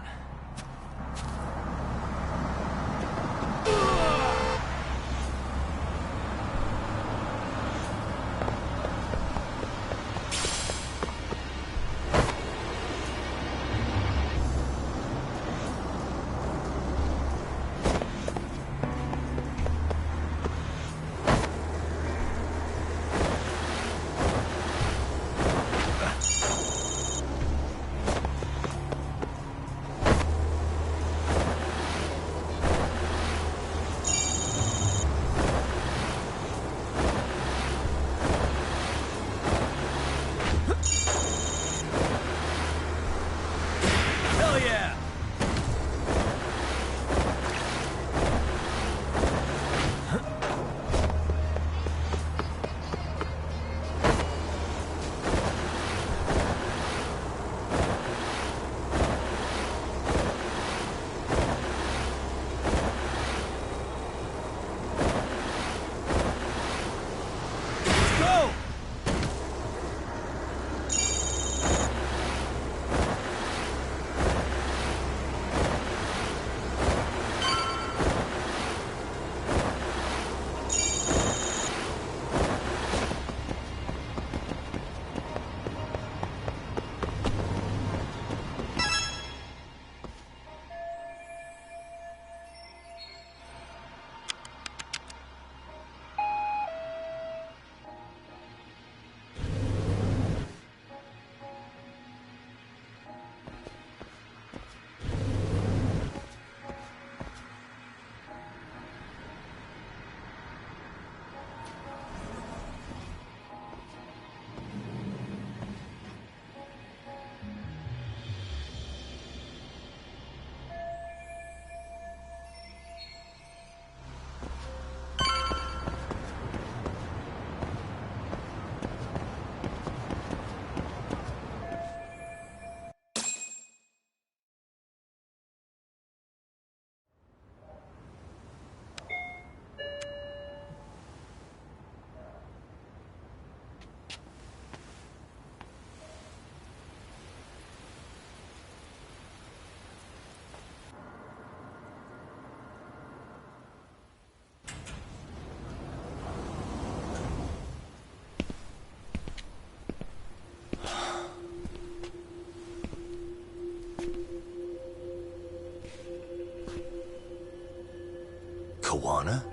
Kawana?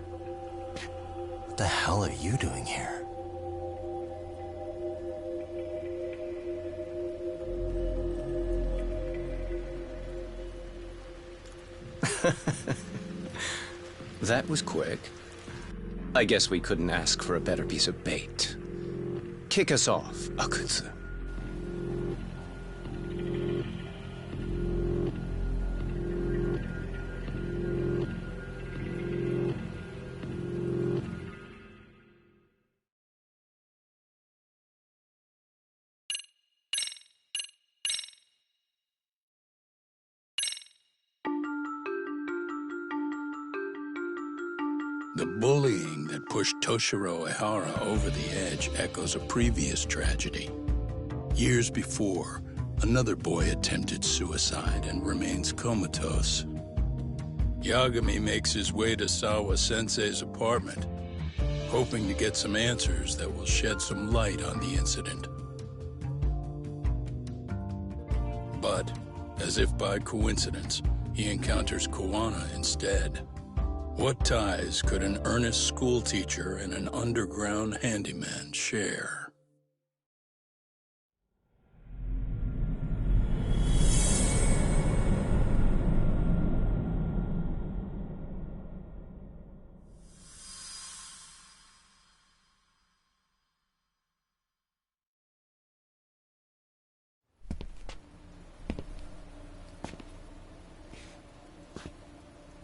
What the hell are you doing here? That was quick. I guess we couldn't ask for a better piece of bait. Kick us off, Akutsu. The bullying that pushed Toshiro Ehara over the edge echoes a previous tragedy. Years before, another boy attempted suicide and remains comatose. Yagami makes his way to Sawa-sensei's apartment, hoping to get some answers that will shed some light on the incident. But, as if by coincidence, he encounters Kawana instead. What ties could an earnest schoolteacher and an underground handyman share?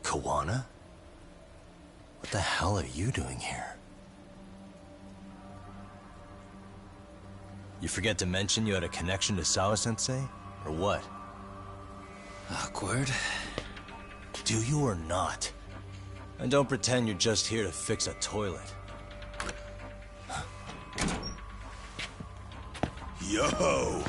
Kawana? What the hell are you doing here? You forget to mention you had a connection to Sawa-sensei? Or what? Awkward. Do you or not? And don't pretend you're just here to fix a toilet. Yo!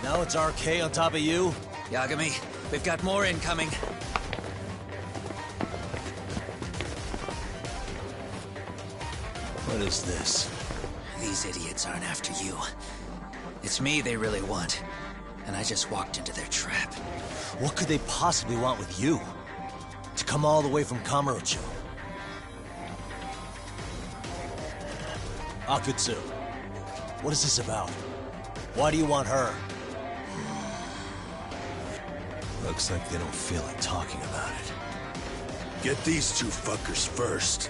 Now it's RK on top of you? Yagami, we've got more incoming. What is this? These idiots aren't after you. It's me they really want. And I just walked into their trap. What could they possibly want with you? To come all the way from Kamurocho? Akutsu, what is this about? Why do you want her? Looks like they don't feel like talking about it. Get these two fuckers first.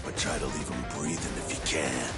But try to leave them breathing if you can.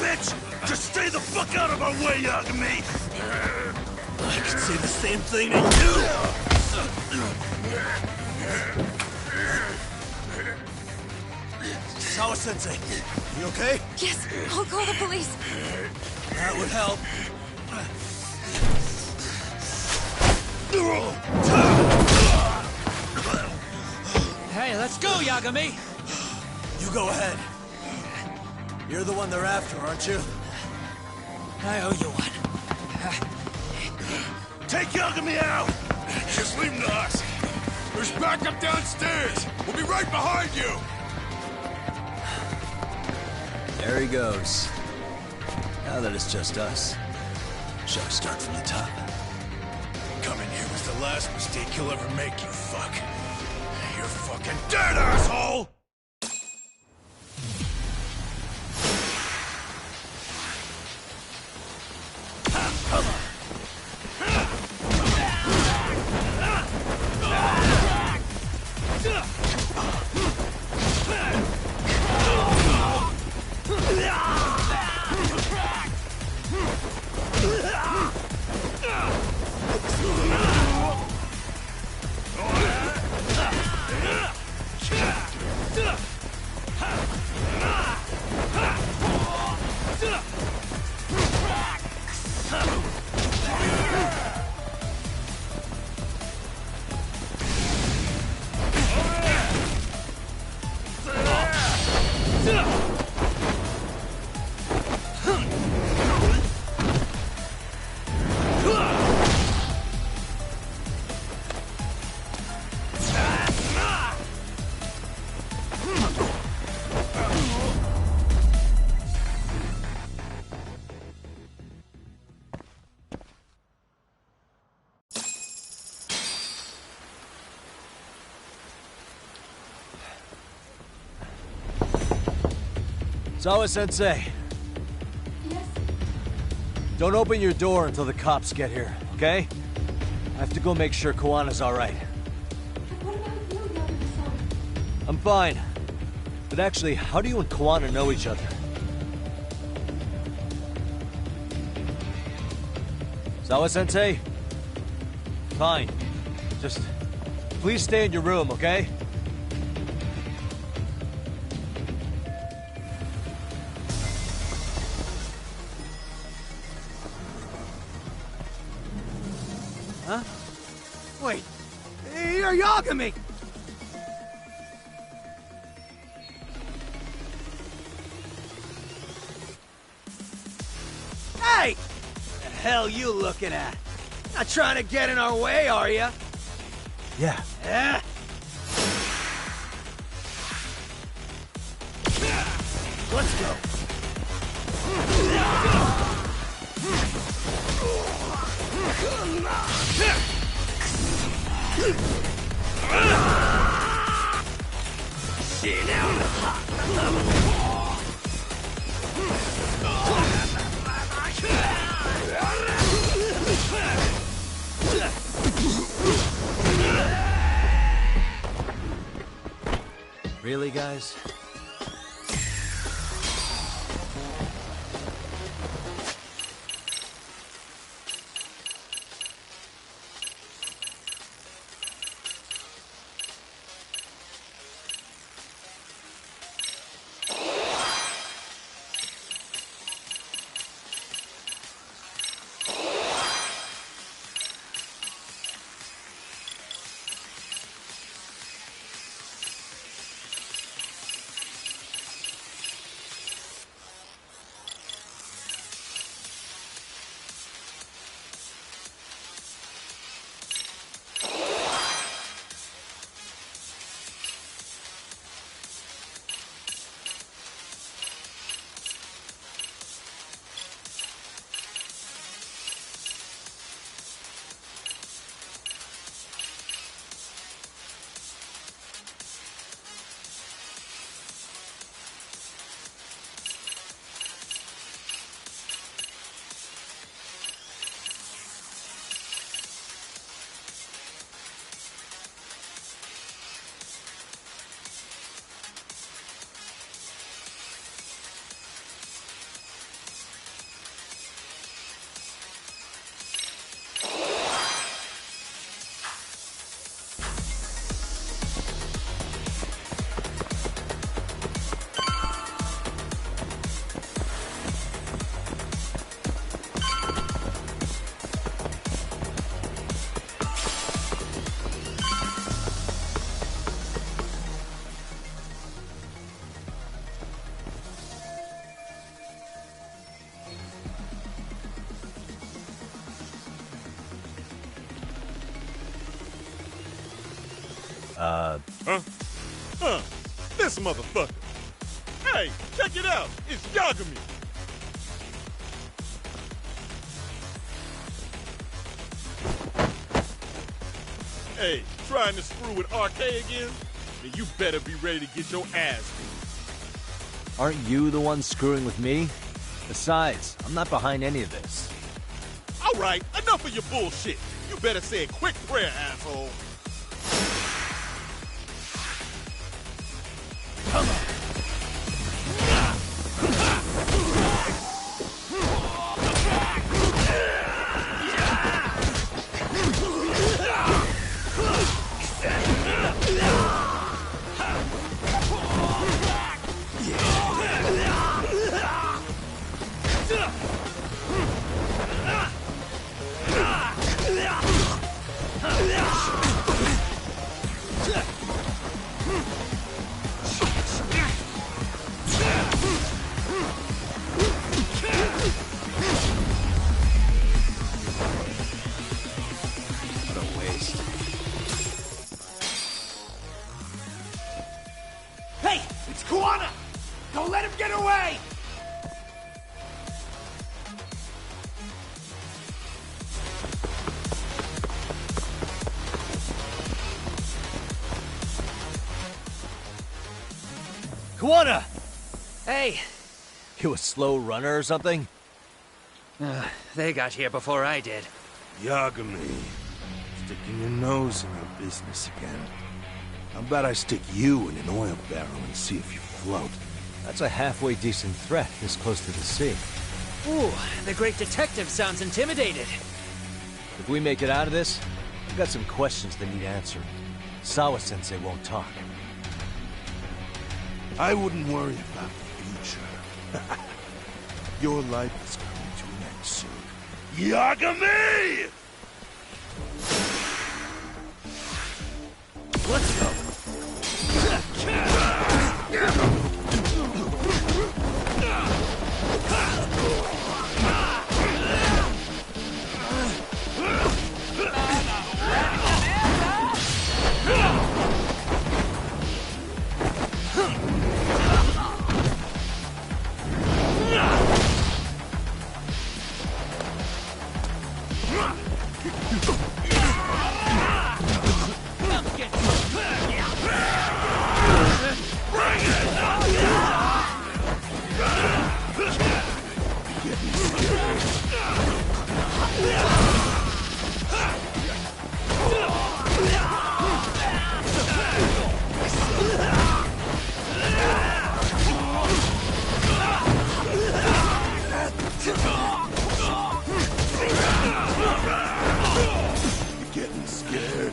bitch! Just stay the fuck out of our way, Yagami! I could say the same thing to you! Sawa-sensei, you okay? Yes, I'll call the police. That would help. Hey, let's go, Yagami! You go ahead. You're the one they're after, aren't you? I owe you one. Take Yagami out! Just leave him to us. There's backup downstairs. We'll be right behind you. There he goes. Now that it's just us, shall we start from the top? Coming here was the last mistake you'll ever make, you fuck. You're fucking dead, asshole! Sawa-sensei. Yes? Don't open your door until the cops get here, okay? I have to go make sure Koana's alright. What about you, Yagami-san? I'm fine. But actually, how do you and Koana know each other? Sawa-sensei? Fine. Just please stay in your room, okay? Huh? Wait, you're Yagami! Hey! The hell you looking at? Not trying to get in our way, are ya? Yeah. Yeah? Let's go. Really, guys? Huh? This motherfucker. Hey, check it out. It's Yagami. Hey, trying to screw with RK again? Then you better be ready to get your ass beat. Aren't you the one screwing with me? Besides, I'm not behind any of this. All right, enough of your bullshit. You better say a quick prayer, asshole. Come on. Hey, it's Kuwana! Don't let him get away! Kuwana! Hey! You a slow runner or something? They got here before I did. Yagami, sticking your nose in your business again. How about I stick you in an oil barrel and see if you float? That's a halfway decent threat this close to the sea. Ooh, the great detective sounds intimidated. If we make it out of this, I've got some questions that need answering. Sawa-sensei won't talk. I wouldn't worry about the future. Your life is coming to an end soon. Yagami! Let's go. Getting scared.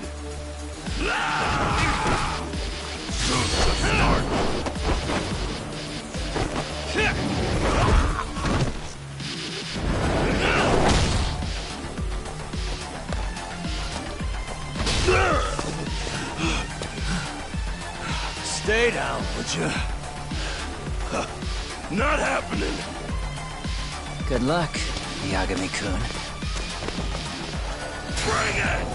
Stay down, would you? Not happening. Good luck, Yagami-kun. Bring it!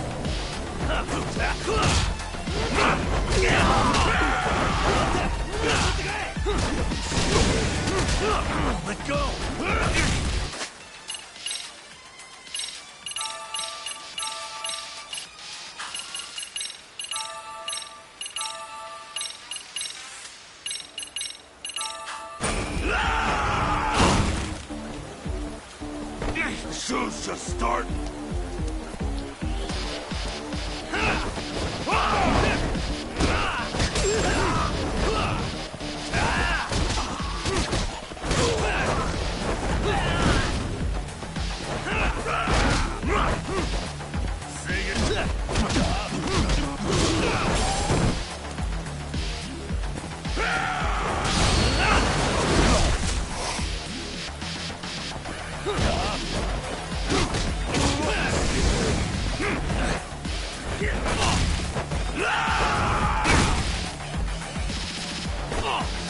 Let go! The show's just starting.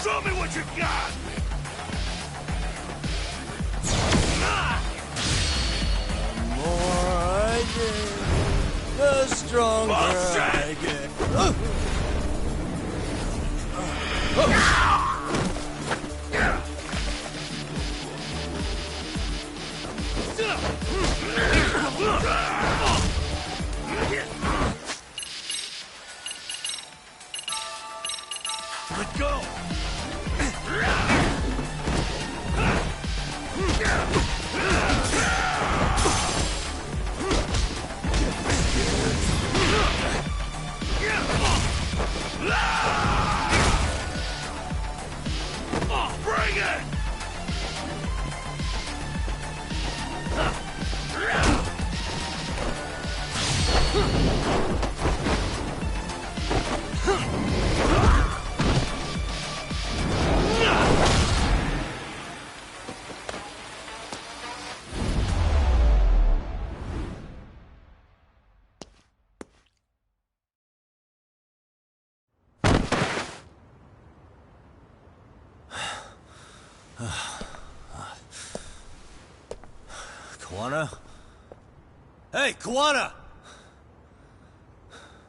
Show me what you got! The more I get, the stronger I get. Let go! Bring it! Kawana? Hey, Kawana!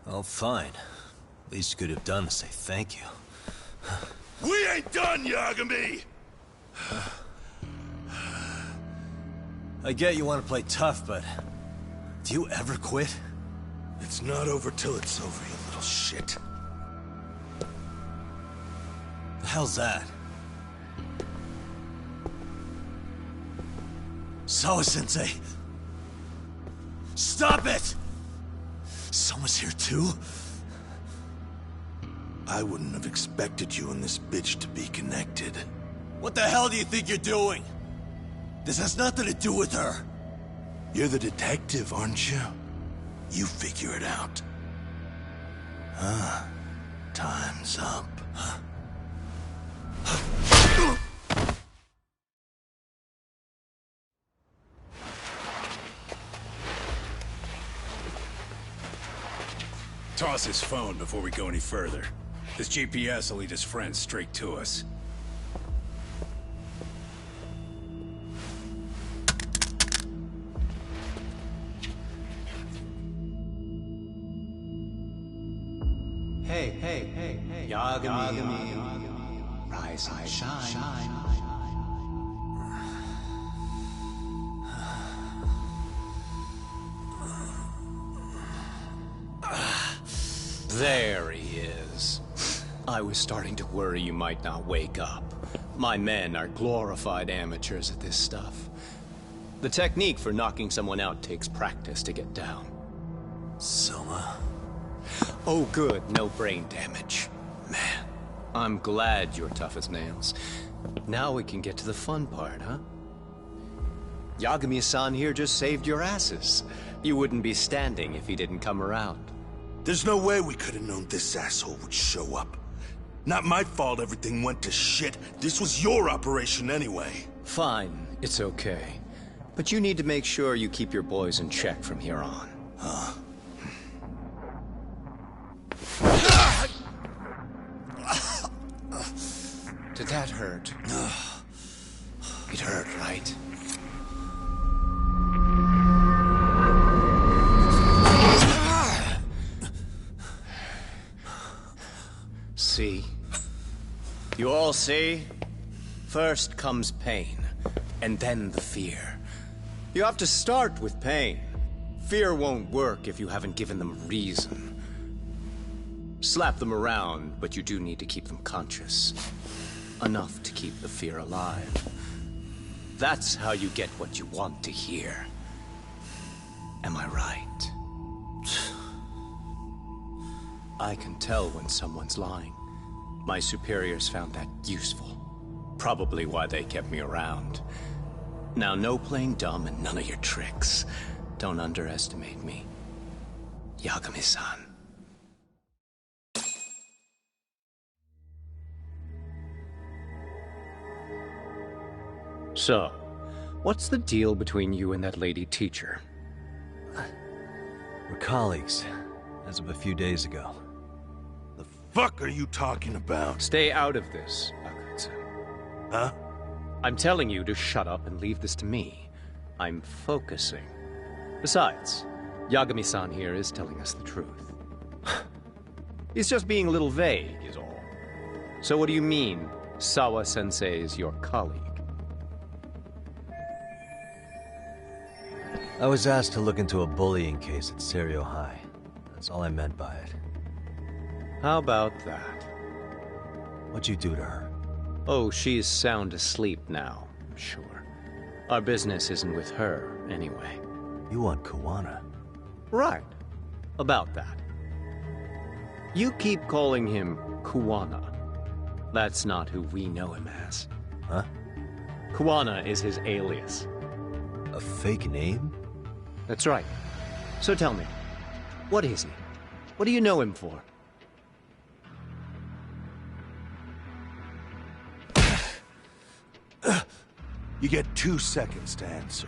Oh, fine. Least you could have done is say thank you. We ain't done, Yagami! I get you want to play tough, but do you ever quit? It's not over till it's over, you little shit. The hell's that? Sawa-sensei! Stop it! Someone's here too? I wouldn't have expected you and this bitch to be connected. What the hell do you think you're doing? This has nothing to do with her. You're the detective, aren't you? You figure it out. Huh? Time's up. Toss his phone before we go any further. This GPS will lead his friends straight to us. Hey, Yagami. Rise and shine. There he is. I was starting to worry you might not wake up. My men are glorified amateurs at this stuff. The technique for knocking someone out takes practice to get down. Soma? Oh good, no brain damage. Man, I'm glad you're tough as nails. Now we can get to the fun part, huh? Yagami-san here just saved your asses. You wouldn't be standing if he didn't come around. There's no way we could have known this asshole would show up. Not my fault everything went to shit. This was your operation anyway. Fine, it's okay. But you need to make sure you keep your boys in check from here on. Huh? Did that hurt? It hurt, right? See? You all see? First comes pain, and then the fear. You have to start with pain. Fear won't work if you haven't given them a reason. Slap them around, but you do need to keep them conscious. Enough to keep the fear alive. That's how you get what you want to hear. Am I right? I can tell when someone's lying. My superiors found that useful. Probably why they kept me around. Now, no playing dumb and none of your tricks. Don't underestimate me. Yagami-san. So, what's the deal between you and that lady teacher? We're colleagues, as of a few days ago. The fuck are you talking about? Stay out of this, Akutsu. Huh? I'm telling you to shut up and leave this to me. I'm focusing. Besides, Yagami-san here is telling us the truth. He's just being a little vague, is all. So what do you mean, Sawa-sensei is your colleague? I was asked to look into a bullying case at Serio High. That's all I meant by it. How about that? What'd you do to her? Oh, she's sound asleep now, I'm sure. Our business isn't with her, anyway. You want Kawana? Right. About that. You keep calling him Kawana. That's not who we know him as. Huh? Kawana is his alias. A fake name? That's right. So tell me, what is he? What do you know him for? You get 2 seconds to answer.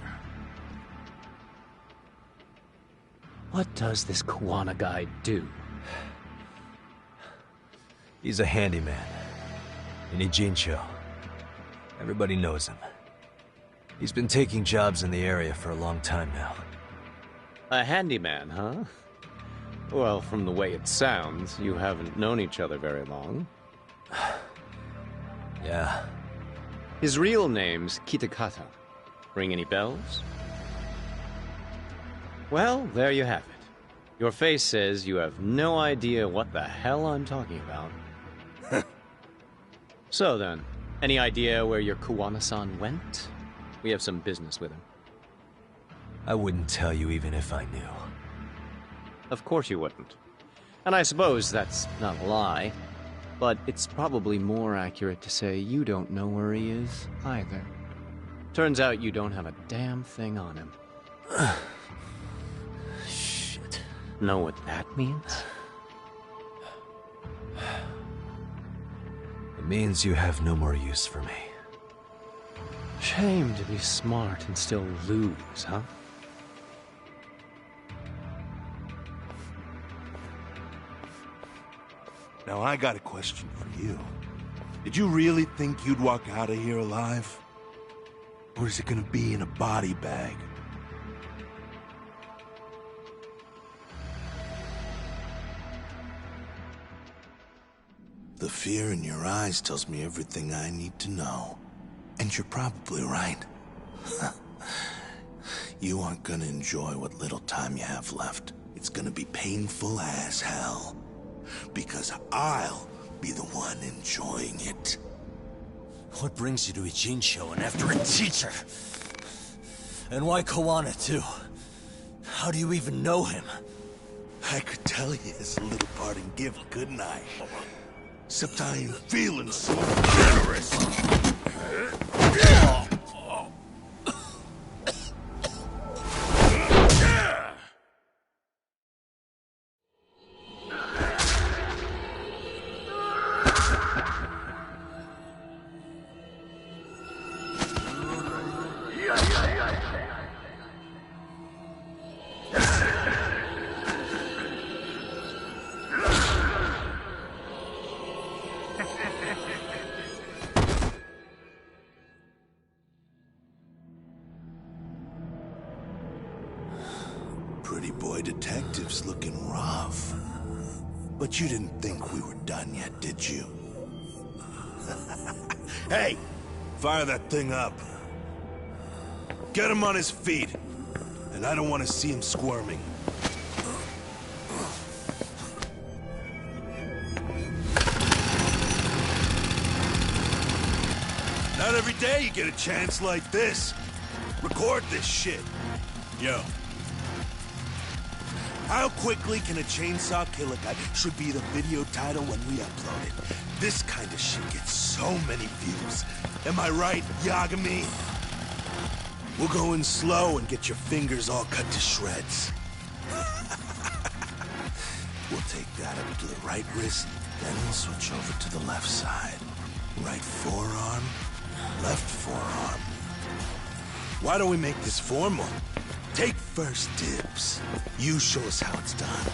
What does this Kawana guy do? He's a handyman. In Ijincho. Everybody knows him. He's been taking jobs in the area for a long time now. A handyman, huh? Well, from the way it sounds, you haven't known each other very long. Yeah. His real name's Kitakata. Ring any bells? Well, there you have it. Your face says you have no idea what the hell I'm talking about. So then, any idea where your Kawana-san went? We have some business with him. I wouldn't tell you even if I knew. Of course you wouldn't. And I suppose that's not a lie. But it's probably more accurate to say you don't know where he is, either. Turns out you don't have a damn thing on him. Shit. Know what that means? It means you have no more use for me. Shame to be smart and still lose, huh? Now I got a question for you. Did you really think you'd walk out of here alive? Or is it gonna be in a body bag? The fear in your eyes tells me everything I need to know. And you're probably right. You aren't gonna enjoy what little time you have left. It's gonna be painful as hell. Because I'll be the one enjoying it. What brings you to Ijincho and after a teacher? And why Kawana, too? How do you even know him? I could tell you as a little parting gift, couldn't I? Except I ain't feeling so generous. Pretty boy detective's looking rough. But you didn't think we were done yet, did you? Hey! Fire that thing up. Get him on his feet. And I don't want to see him squirming. Not every day you get a chance like this. Record this shit. Yo. How quickly can a chainsaw kill a guy should be the video title when we upload it. This kind of shit gets so many views. Am I right, Yagami? We'll go in slow and get your fingers all cut to shreds. We'll take that up to the right wrist, then we'll switch over to the left side. Right forearm, left forearm. Why don't we make this formal? Take first dibs. You show us how it's done.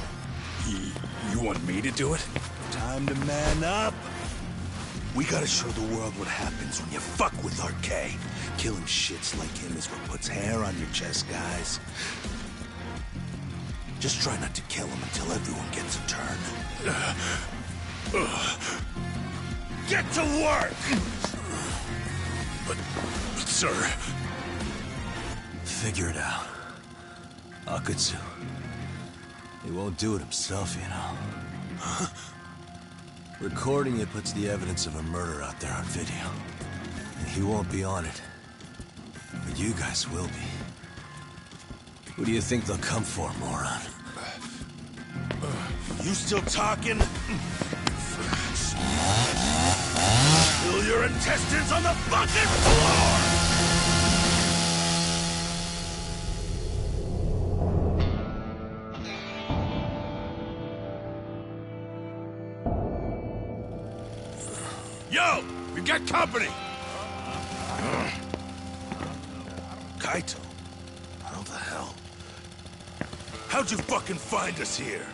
You want me to do it? Time to man up. We gotta show the world what happens when you fuck with RK. Killing shits like him is what puts hair on your chest, guys. Just try not to kill him until everyone gets a turn. Get to work! But, sir... Figure it out. Akutsu. He won't do it himself, you know. Huh? Recording it puts the evidence of a murder out there on video. And he won't be on it. But you guys will be. Who do you think they'll come for, moron? You still talking? Spill your intestines on the fucking floor! Yo! We got company! Kaito? How the hell? How'd you fucking find us here?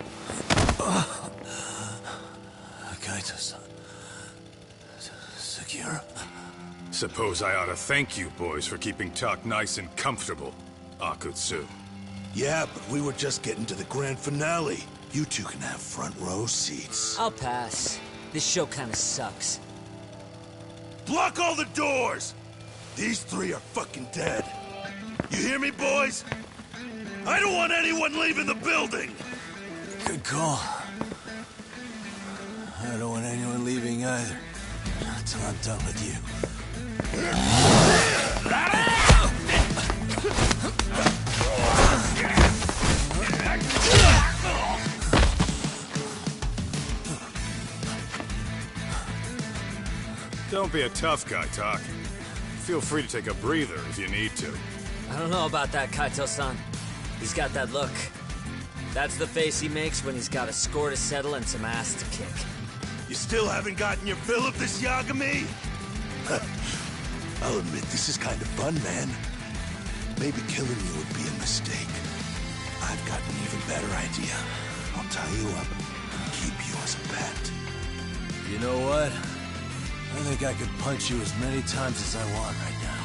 Kaito-san. Sekiro. Suppose I ought to thank you boys for keeping talk nice and comfortable, Akutsu. Yeah, but we were just getting to the grand finale. You two can have front row seats. I'll pass. This show kinda sucks. Block all the doors! These three are fucking dead. You hear me, boys? I don't want anyone leaving the building! Good call. I don't want anyone leaving either. Until I'm done with you. Don't be a tough guy, Talk. Feel free to take a breather if you need to. I don't know about that, Kaito-san. He's got that look. That's the face he makes when he's got a score to settle and some ass to kick. You still haven't gotten your fill of this Yagami? I'll admit, this is kind of fun, man. Maybe killing you would be a mistake. I've got an even better idea. I'll tie you up and keep you as a pet. You know what? I think I could punch you as many times as I want right now.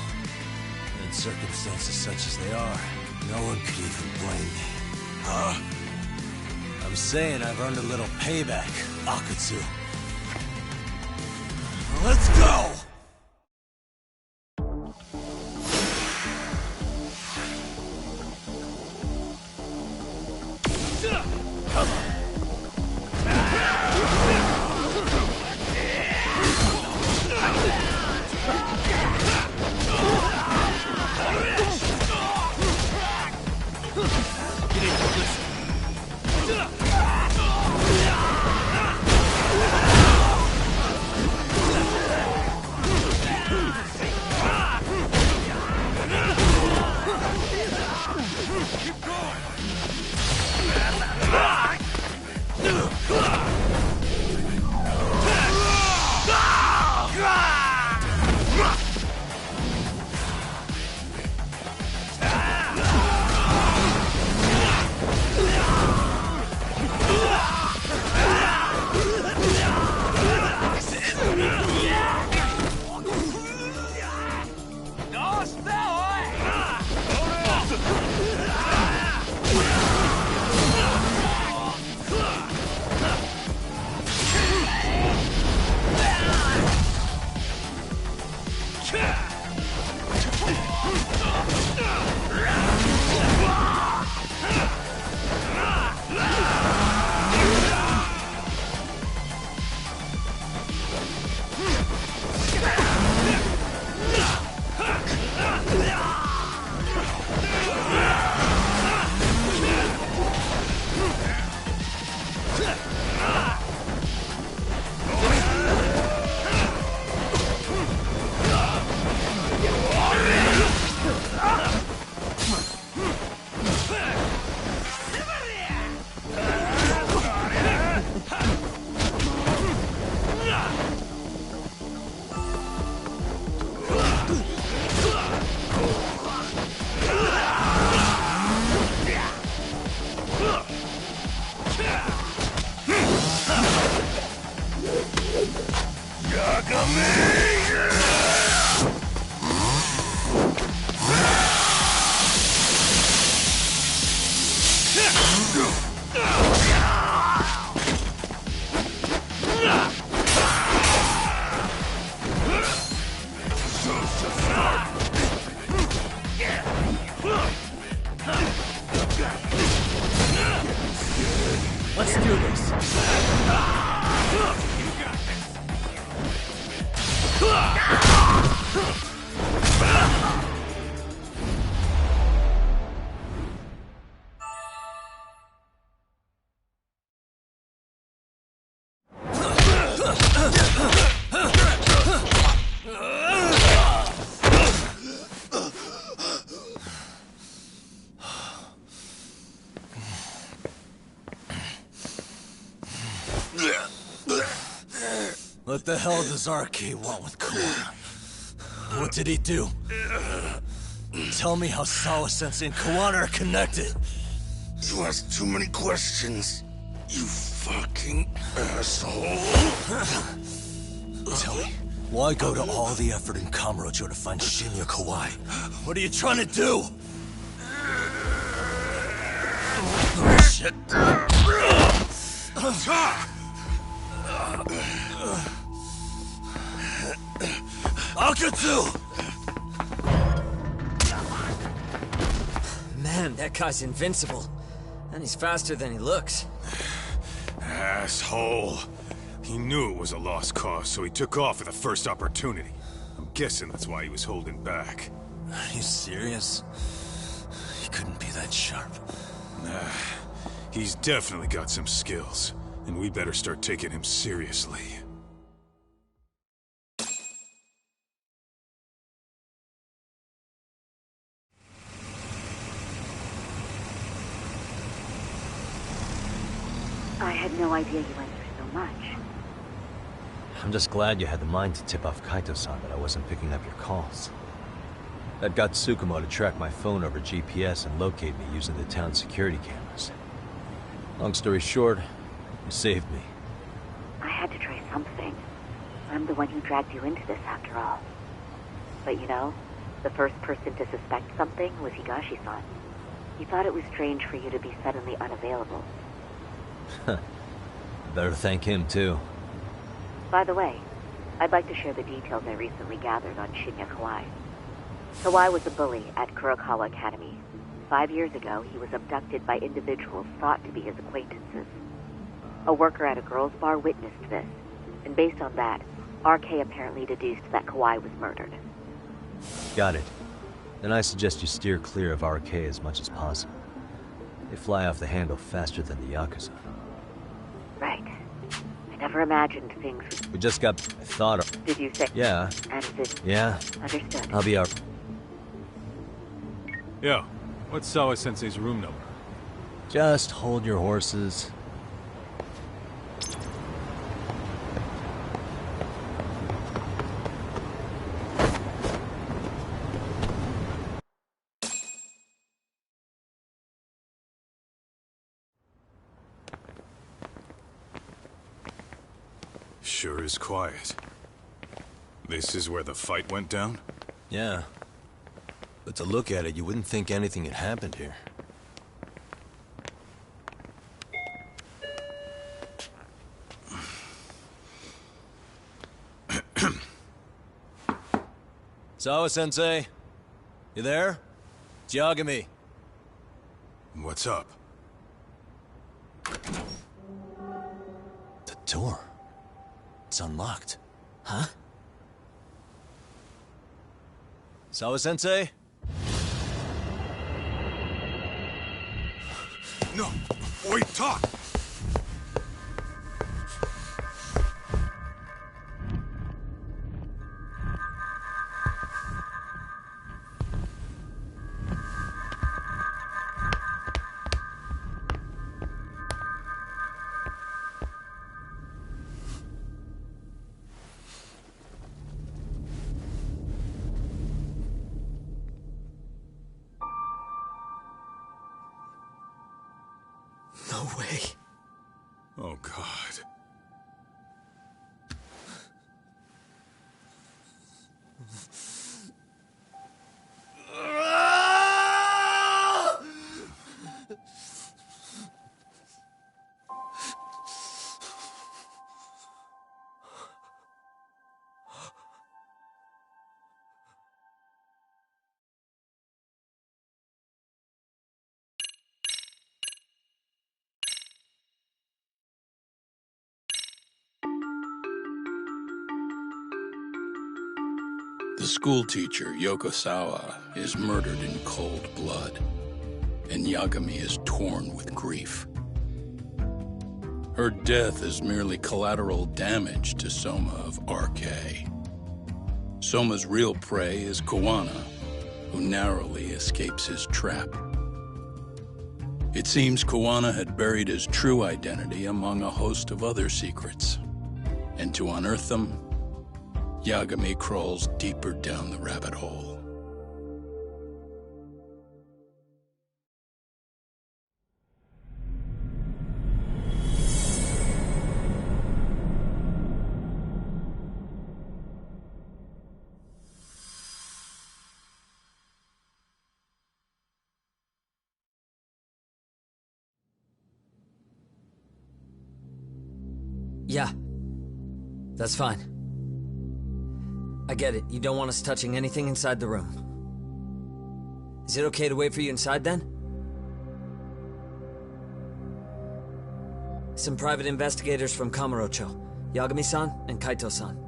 And in circumstances such as they are, no one could even blame me. Huh? I'm saying I've earned a little payback, Akutsu. Let's go! Let's do this. What the hell does RK want with Kawhi? What did he do? Tell me how Sawa-sensei and Kawana are connected. You ask too many questions, you fucking asshole. Tell me, why go to all the effort in Kamurocho to find Shinya Kawai? What are you trying to do? Shit. Akatsu! Man, that guy's invincible. And he's faster than he looks. Asshole. He knew it was a lost cause, so he took off at the first opportunity. I'm guessing that's why he was holding back. Are you serious? He couldn't be that sharp. Nah, he's definitely got some skills, and we better start taking him seriously. I had no idea you went through so much. I'm just glad you had the mind to tip off Kaito-san that I wasn't picking up your calls. That got Tsukumo to track my phone over GPS and locate me using the town's security cameras. Long story short, you saved me. I had to try something. I'm the one who dragged you into this after all. But you know, the first person to suspect something was Higashi-san. He thought it was strange for you to be suddenly unavailable. Better thank him, too. By the way, I'd like to share the details I recently gathered on Shinya Kawai. Kawai was a bully at Kurokawa Academy. 5 years ago, he was abducted by individuals thought to be his acquaintances. A worker at a girls' bar witnessed this, and based on that, RK apparently deduced that Kawai was murdered. Got it. Then I suggest you steer clear of RK as much as possible. They fly off the handle faster than the Yakuza. Right. I never imagined things would... We just got... I thought... Did you say... Yeah. And is it... Yeah. Understood. I'll be out. Yo, what's Sawa-sensei's room number? Just hold your horses. Sure is quiet. This is where the fight went down? Yeah. But to look at it, you wouldn't think anything had happened here. Sawa-sensei? You there? It's Yagami. What's up? The door. It's unlocked. Huh? Sawa-sensei? No! Wait, talk! No way. Oh, God. schoolteacher, Yokosawa, is murdered in cold blood, and Yagami is torn with grief. Her death is merely collateral damage to Soma of RK. Soma's real prey is Kawana, who narrowly escapes his trap. It seems Kawana had buried his true identity among a host of other secrets, and to unearth them, Yagami crawls deeper down the rabbit hole. Yeah. That's fine. I get it. You don't want us touching anything inside the room. Is it okay to wait for you inside, then? Some private investigators from Kamurocho. Yagami-san and Kaito-san.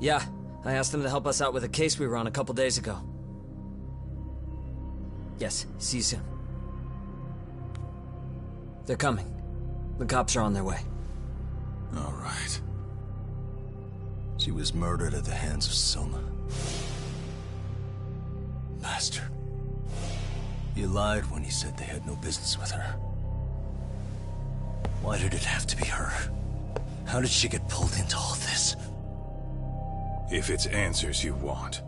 Yeah, I asked them to help us out with a case we were on a couple days ago. Yes, see you soon. They're coming. The cops are on their way. All right. She was murdered at the hands of Soma. Bastard. He lied when he said they had no business with her. Why did it have to be her? How did she get pulled into all this? If it's answers you want,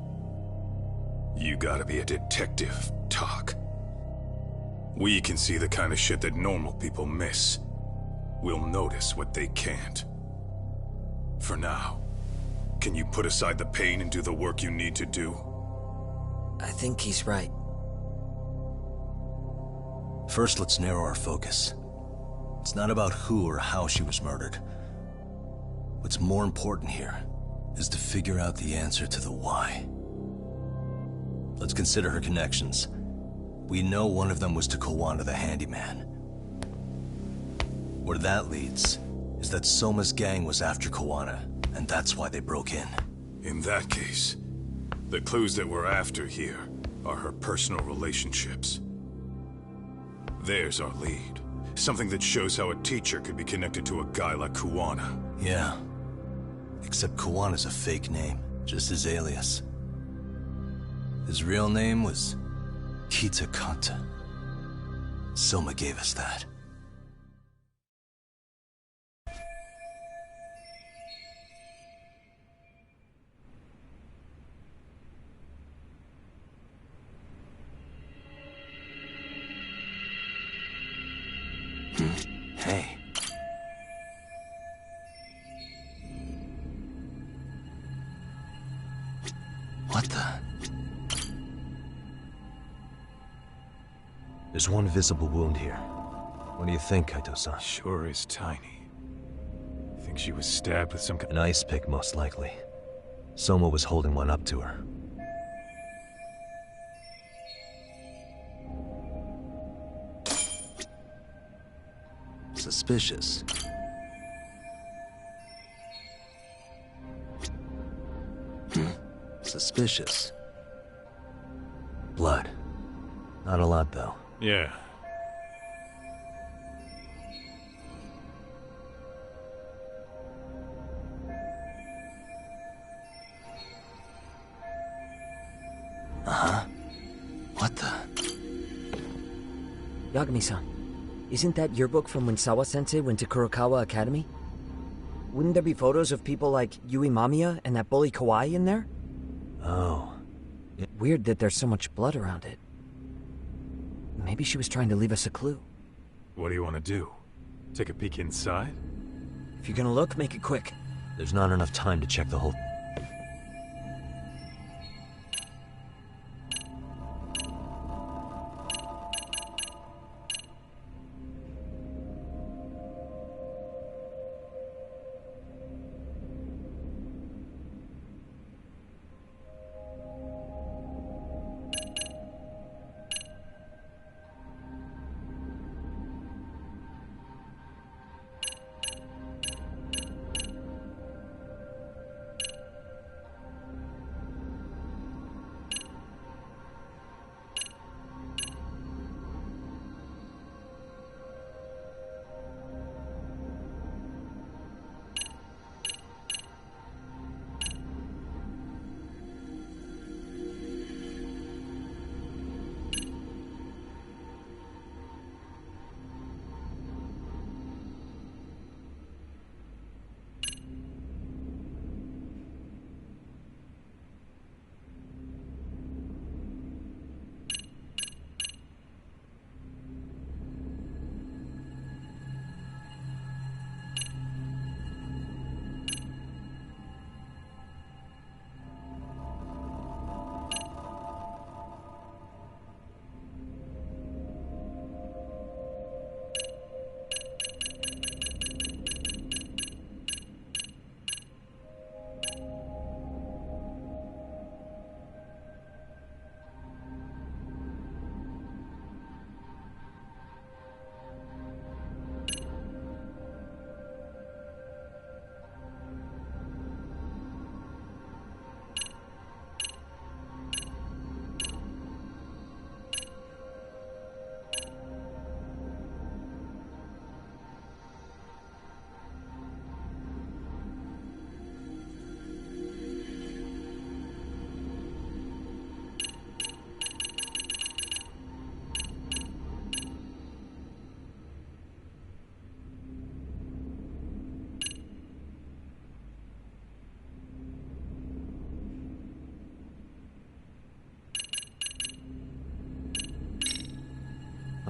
you gotta be a detective, Talk. We can see the kind of shit that normal people miss. We'll notice what they can't. For now, can you put aside the pain and do the work you need to do? I think he's right. First, let's narrow our focus. It's not about who or how she was murdered. What's more important here is to figure out the answer to the why. Let's consider her connections. We know one of them was to Kawana the handyman. Where that leads is that Soma's gang was after Kawana, and that's why they broke in. In that case, the clues that we're after here are her personal relationships. There's our lead. Something that shows how a teacher could be connected to a guy like Kawana. Yeah. Except Kawana's a fake name, just his alias. His real name was Kitakata. Soma gave us that. Hey. What the? There's one visible wound here. What do you think, Kaito-san? Sure is tiny. Think she was stabbed with some kind... An ice pick, most likely. Soma was holding one up to her. Suspicious. Suspicious. Blood. Not a lot, though. Yeah. Uh-huh. What the? Yagami-san, isn't that yearbook from when Sawa-sensei went to Kurokawa Academy? Wouldn't there be photos of people like Yui Mamiya and that bully Kawai in there? Oh. Weird that there's so much blood around it. Maybe she was trying to leave us a clue. What do you want to do? Take a peek inside? If you're gonna look, make it quick. There's not enough time to check the whole...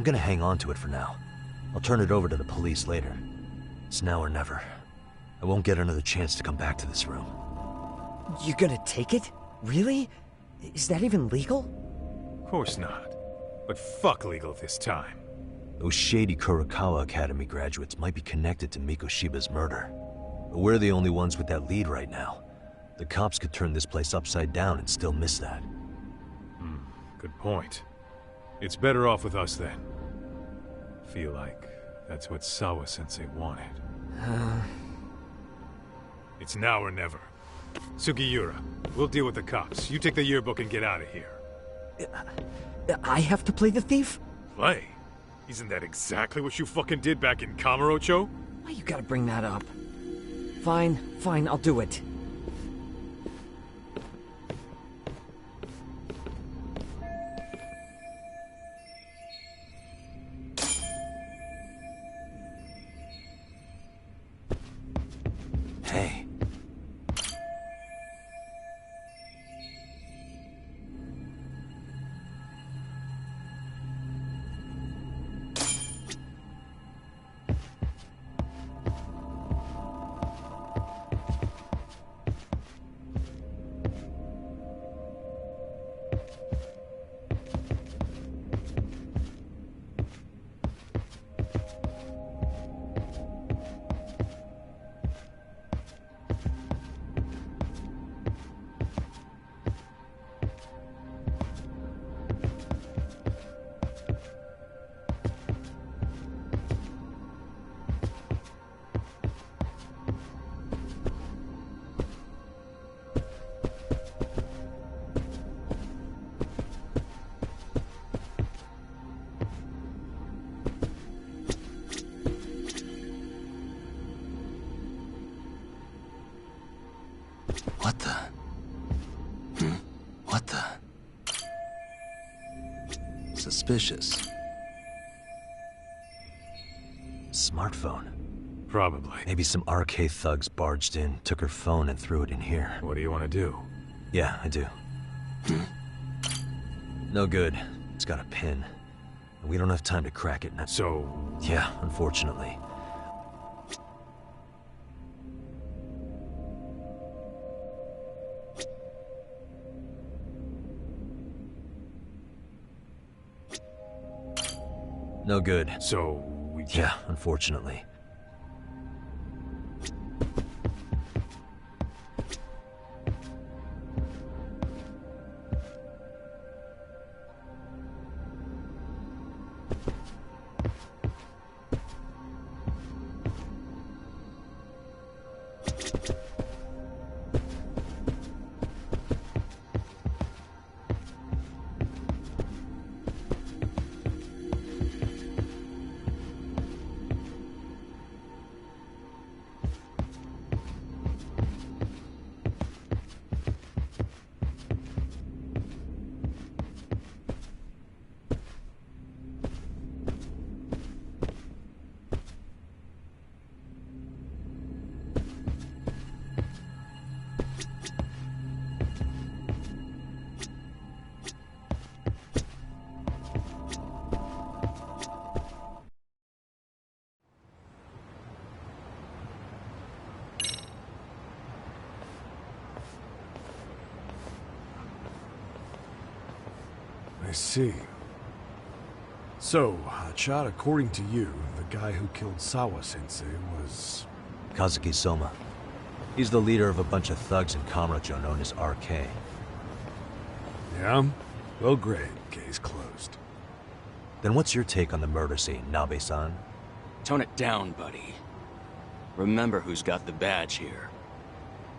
I'm gonna hang on to it for now. I'll turn it over to the police later. It's now or never. I won't get another chance to come back to this room. You gonna take it? Really? Is that even legal? Of course not. But fuck legal this time. Those shady Kurokawa Academy graduates might be connected to Mikoshiba's murder. But we're the only ones with that lead right now. The cops could turn this place upside down and still miss that. Good point. It's better off with us then. Feel like that's what Sawa-sensei wanted. It's now or never. Sugiura, we'll deal with the cops. You take the yearbook and get out of here. I have to play the thief? Play? Isn't that exactly what you fucking did back in Kamurocho? Why you gotta bring that up? Fine, I'll do it. Hey. What the? What the? Suspicious. Smartphone. Probably. Maybe some RK thugs barged in, took her phone, and threw it in here. What do you want to do? Yeah, I do. No good. It's got a pin. We don't have time to crack it now. So... Yeah, unfortunately. No good. So, we... Yeah, unfortunately. I see. So, Hotshot, according to you, the guy who killed Sawa-sensei was... Kazuki Soma. He's the leader of a bunch of thugs in Kamurocho known as RK. Yeah? Well, great. Case closed. Then what's your take on the murder scene, Nabe-san? Tone it down, buddy. Remember who's got the badge here.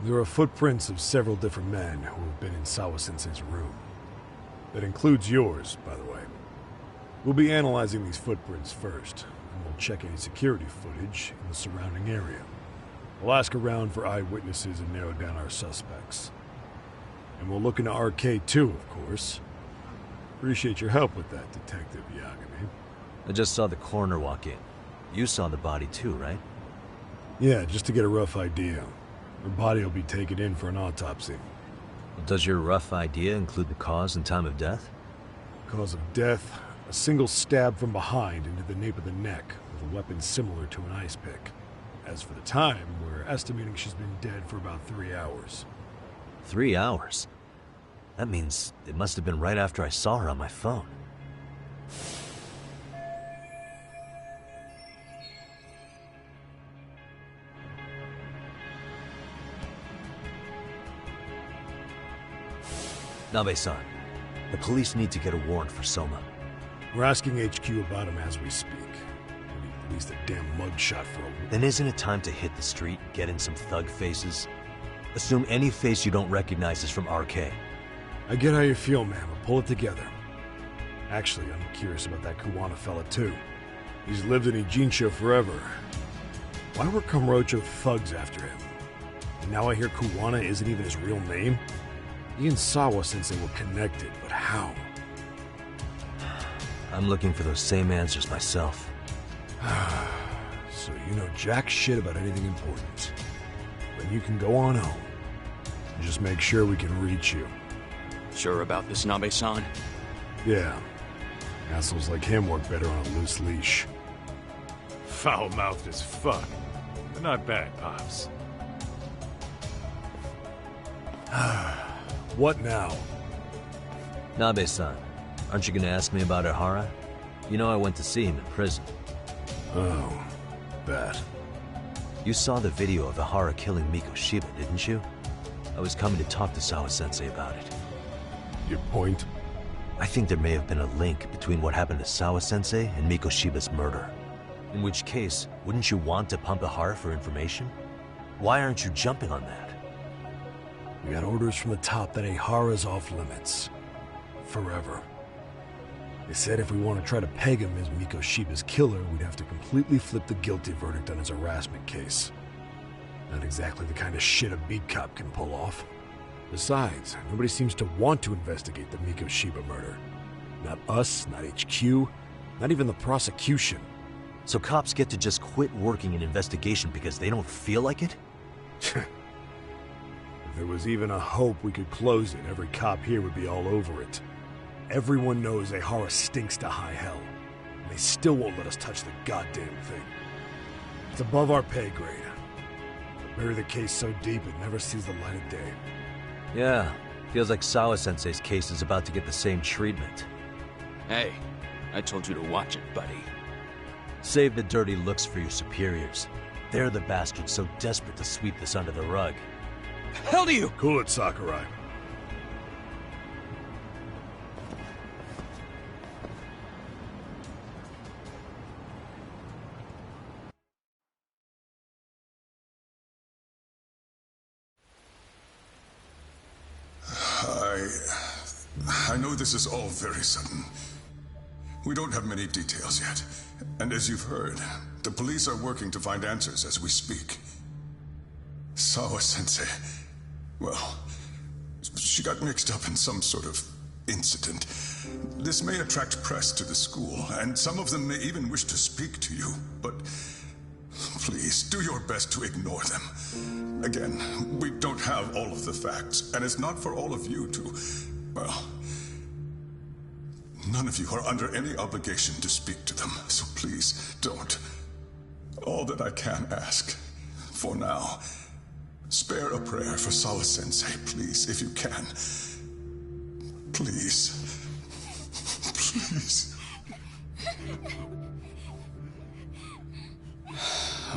There are footprints of several different men who have been in Sawa-sensei's room. That includes yours, by the way. We'll be analyzing these footprints first, and we'll check any security footage in the surrounding area. We'll ask around for eyewitnesses and narrow down our suspects. And we'll look into RK too, of course. Appreciate your help with that, Detective Yagami. I just saw the coroner walk in. You saw the body too, right? Yeah, just to get a rough idea. The body will be taken in for an autopsy. Does your rough idea include the cause and time of death? Cause of death? A single stab from behind into the nape of the neck with a weapon similar to an ice pick. As for the time, we're estimating she's been dead for about 3 hours. 3 hours? That means it must have been right after I saw her on my phone. Nabe-san, the police need to get a warrant for Soma. We're asking HQ about him as we speak. We need at least a damn mugshot for a... Then isn't it time to hit the street, get in some thug faces? Assume any face you don't recognize is from RK. I get how you feel, man, but pull it together. Actually, I'm curious about that Kuwana fella, too. He's lived in Ijincho forever. Why were Kamurocho thugs after him? And now I hear Kuwana isn't even his real name? He and Sawa-sensei were connected, but how? I'm looking for those same answers myself. So you know jack shit about anything important. Then you can go on home. And just make sure we can reach you. Sure about this, Nabe-san? Yeah. Assholes like him work better on a loose leash. Foul-mouthed as fuck. But not bad, Pops. What now? Nabe-san, aren't you gonna ask me about Ihara? You know I went to see him in prison. Oh, that. You saw the video of Ihara killing Miko Shiba, didn't you? I was coming to talk to Sawa-sensei about it. Your point? I think there may have been a link between what happened to Sawa-sensei and Miko Shiba's murder. In which case, wouldn't you want to pump Ihara for information? Why aren't you jumping on that? We got orders from the top that Ihara's off limits. Forever. They said if we want to try to peg him as Miko Shiba's killer, we'd have to completely flip the guilty verdict on his harassment case. Not exactly the kind of shit a beat cop can pull off. Besides, nobody seems to want to investigate the Miko Shiba murder. Not us, not HQ, not even the prosecution. So cops get to just quit working an investigation because they don't feel like it? If there was even a hope we could close it, every cop here would be all over it. Everyone knows Ihara stinks to high hell, and they still won't let us touch the goddamn thing. It's above our pay grade. Bury the case so deep it never sees the light of day. Yeah, feels like Sawa-sensei's case is about to get the same treatment. Hey, I told you to watch it, buddy. Save the dirty looks for your superiors. They're the bastards so desperate to sweep this under the rug. Hell do you? Cool it, Sakurai. I know this is all very sudden. We don't have many details yet. And as you've heard, the police are working to find answers as we speak. Sawa-sensei, well, she got mixed up in some sort of incident. This may attract press to the school, and some of them may even wish to speak to you, but please, do your best to ignore them. Again, we don't have all of the facts, and it's not for all of you to, well, none of you are under any obligation to speak to them, so please don't. All that I can ask, for now, spare a prayer for Sawa-sensei, please, if you can. Please. Please.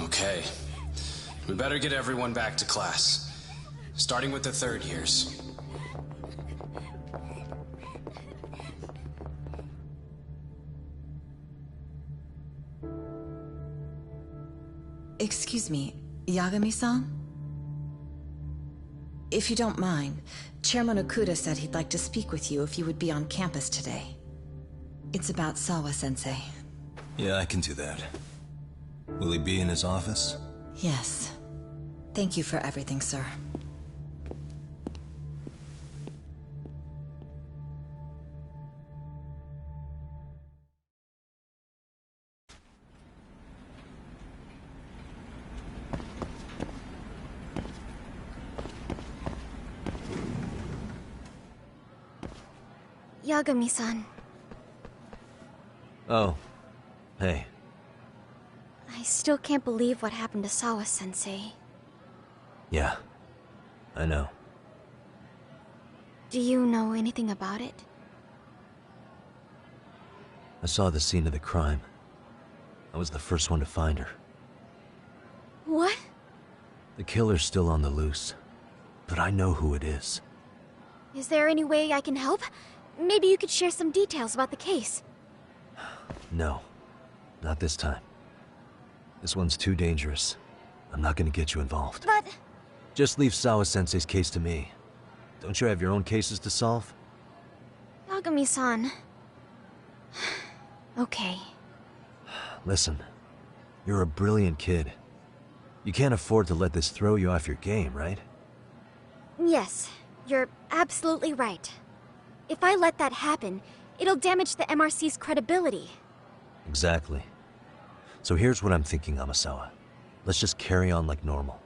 Okay. We better get everyone back to class. Starting with the third years. Excuse me, Yagami-san? If you don't mind, Chairman Okuda said he'd like to speak with you if you would be on campus today. It's about Sawa-sensei. Yeah, I can do that. Will he be in his office? Yes. Thank you for everything, sir. Yagami-san. Oh. Hey. I still can't believe what happened to Sawa-sensei. Yeah. I know. Do you know anything about it? I saw the scene of the crime. I was the first one to find her. What? The killer's still on the loose. But I know who it is. Is there any way I can help? Maybe you could share some details about the case. No. Not this time. This one's too dangerous. I'm not gonna get you involved. But... Just leave Sawa-sensei's case to me. Don't you have your own cases to solve? Yagami-san... Okay. Listen. You're a brilliant kid. You can't afford to let this throw you off your game, right? Yes, you're absolutely right. If I let that happen, it'll damage the MRC's credibility. Exactly. So here's what I'm thinking, Amasawa. Let's just carry on like normal.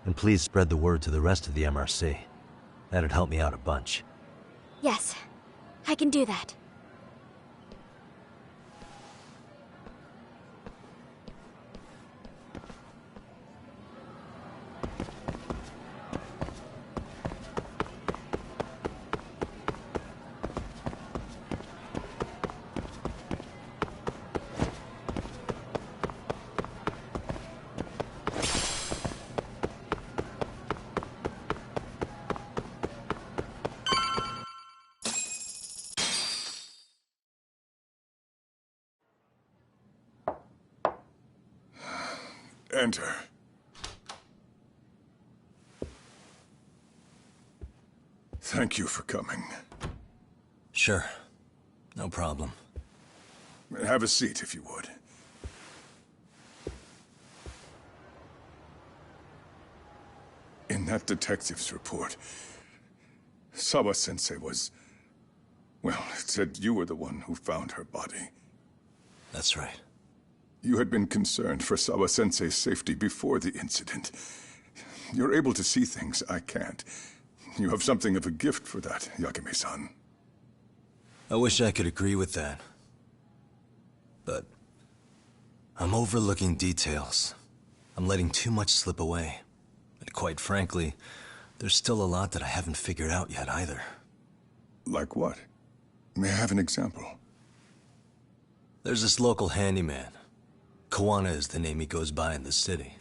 And please spread the word to the rest of the MRC. That'd help me out a bunch. Yes, I can do that. Enter. Thank you for coming. Sure. No problem. Have a seat, if you would. In that detective's report, Sawa-sensei was... Well, it said you were the one who found her body. That's right. You had been concerned for Sawa-sensei's safety before the incident. You're able to see things I can't. You have something of a gift for that, Yagami-san. I wish I could agree with that. But... I'm overlooking details. I'm letting too much slip away. And quite frankly, there's still a lot that I haven't figured out yet either. Like what? May I have an example? There's this local handyman. Kawana is the name he goes by in the city.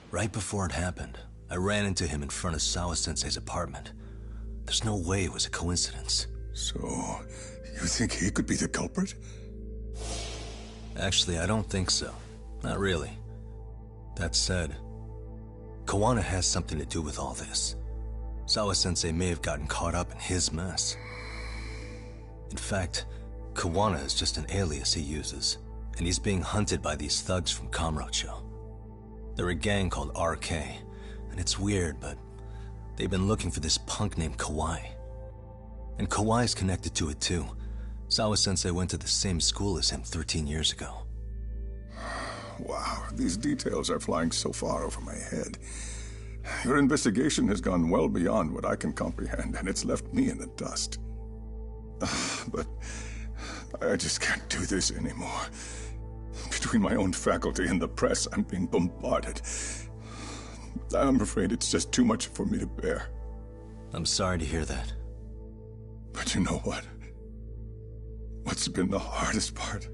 Right before it happened, I ran into him in front of Sawa-sensei's apartment. There's no way it was a coincidence. So, you think he could be the culprit? Actually, I don't think so. Not really. That said, Kawana has something to do with all this. Sawa-sensei may have gotten caught up in his mess. In fact, Kawana is just an alias he uses. And he's being hunted by these thugs from Kamurocho. They're a gang called RK, and it's weird, but they've been looking for this punk named Kawai. And Kawai's connected to it too. Sawa-sensei went to the same school as him 13 years ago. Wow, these details are flying so far over my head. Your investigation has gone well beyond what I can comprehend, and it's left me in the dust. But I just can't do this anymore. Between my own faculty and the press, I'm being bombarded. I'm afraid it's just too much for me to bear. I'm sorry to hear that. But you know what? What's been the hardest part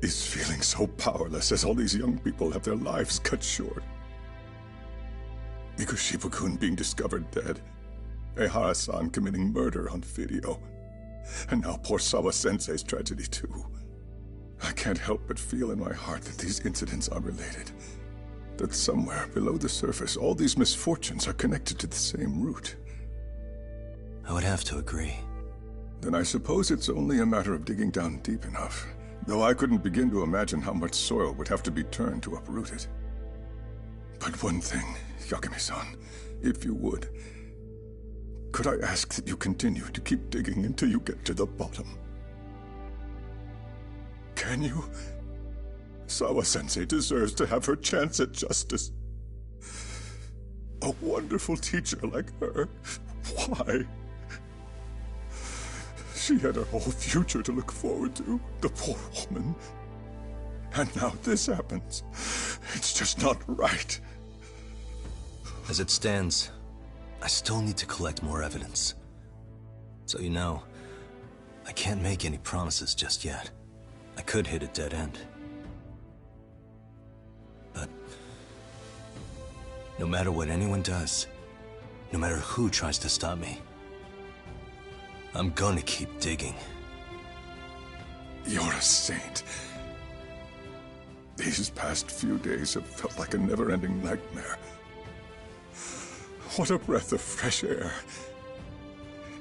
is feeling so powerless as all these young people have their lives cut short. Mikoshiba-kun being discovered dead, Ehara-san committing murder on video, and now poor Sawa-sensei's tragedy too. I can't help but feel in my heart that these incidents are related. That somewhere below the surface, all these misfortunes are connected to the same root. I would have to agree. Then I suppose it's only a matter of digging down deep enough, though I couldn't begin to imagine how much soil would have to be turned to uproot it. But one thing, Yagami-san, if you would, could I ask that you continue to keep digging until you get to the bottom? Can you? Sawa-sensei deserves to have her chance at justice. A wonderful teacher like her. Why? She had her whole future to look forward to, the poor woman. And now this happens. It's just not right. As it stands, I still need to collect more evidence. So you know, I can't make any promises just yet. I could hit a dead end. But no matter what anyone does, no matter who tries to stop me, I'm gonna keep digging. You're a saint. These past few days have felt like a never-ending nightmare. What a breath of fresh air.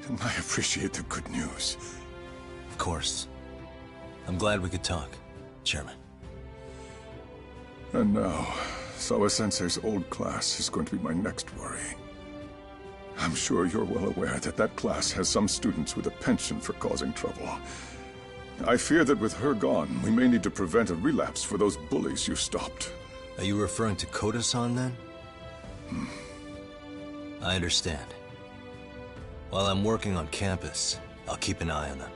And I appreciate the good news. Of course. I'm glad we could talk, Chairman. And now, Sawa-sensei's old class is going to be my next worry. I'm sure you're well aware that that class has some students with a penchant for causing trouble. I fear that with her gone, we may need to prevent a relapse for those bullies you stopped. Are you referring to Koda-san, then? I understand. While I'm working on campus, I'll keep an eye on them.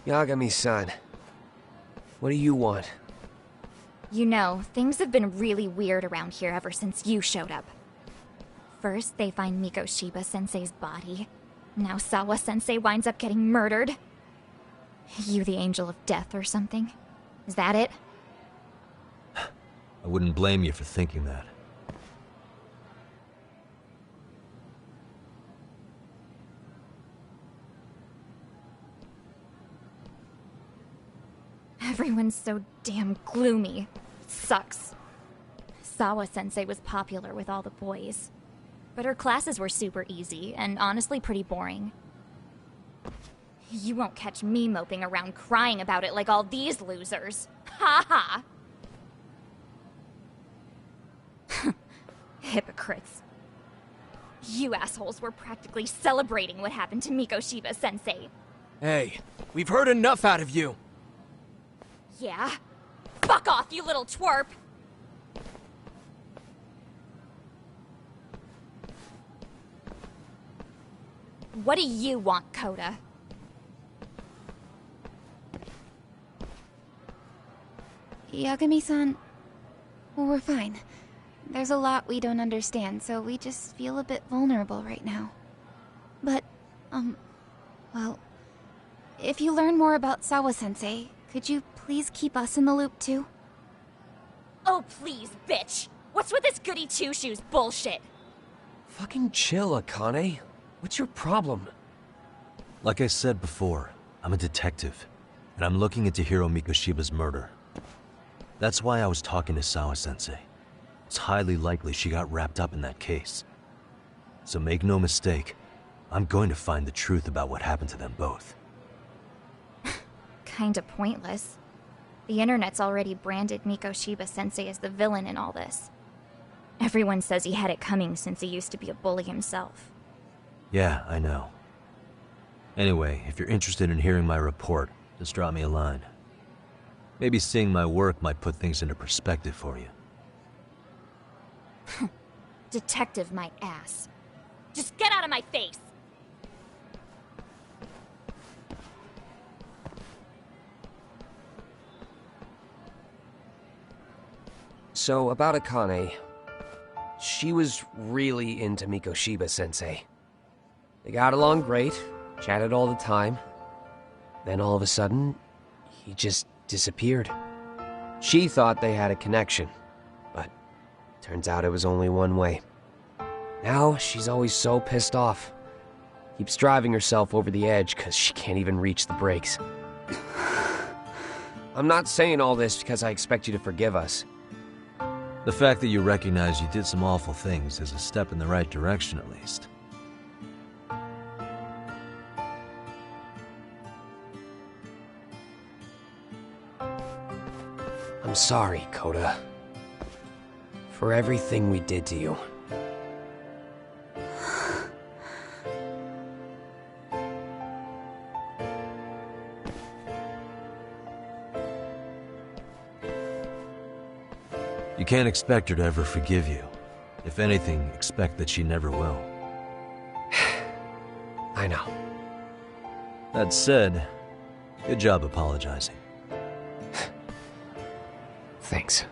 Yagami-san, what do you want? You know, things have been really weird around here ever since you showed up. First, they find Miko Shiba-sensei's body. Now Sawa-sensei winds up getting murdered. You the angel of death or something? Is that it? I wouldn't blame you for thinking that. Everyone's so damn gloomy. It sucks. Sawa-sensei was popular with all the boys. But her classes were super easy, and honestly pretty boring. You won't catch me moping around crying about it like all these losers. Ha ha! Hypocrites. You assholes were practically celebrating what happened to Miko Shiba-sensei. Hey, we've heard enough out of you! Yeah? Fuck off, you little twerp! What do you want, Koda? Yagami-san, we're fine. There's a lot we don't understand, so we just feel a bit vulnerable right now. But, well, if you learn more about Sawa-sensei, could you please keep us in the loop too? Oh please, bitch! What's with this goody two-shoes bullshit? Fucking chill, Akane. What's your problem? Like I said before, I'm a detective, and I'm looking into Hiro Mikoshiba's murder. That's why I was talking to Sawa-sensei. It's highly likely she got wrapped up in that case. So make no mistake, I'm going to find the truth about what happened to them both. Kinda pointless. The internet's already branded Miko Shiba-sensei as the villain in all this. Everyone says he had it coming since he used to be a bully himself. Yeah, I know. Anyway, if you're interested in hearing my report, just drop me a line. Maybe seeing my work might put things into perspective for you. Detective my ass. Just get out of my face! So, about Akane. She was really into Mikoshiba-sensei. They got along great, chatted all the time. Then all of a sudden, he just disappeared. She thought they had a connection, but turns out it was only one way. Now, she's always so pissed off. Keeps driving herself over the edge because she can't even reach the brakes. I'm not saying all this because I expect you to forgive us. The fact that you recognize you did some awful things is a step in the right direction, at least. I'm sorry, Koda. For everything we did to you. You can't expect her to ever forgive you. If anything, expect that she never will. I know. That said, good job apologizing. Thanks.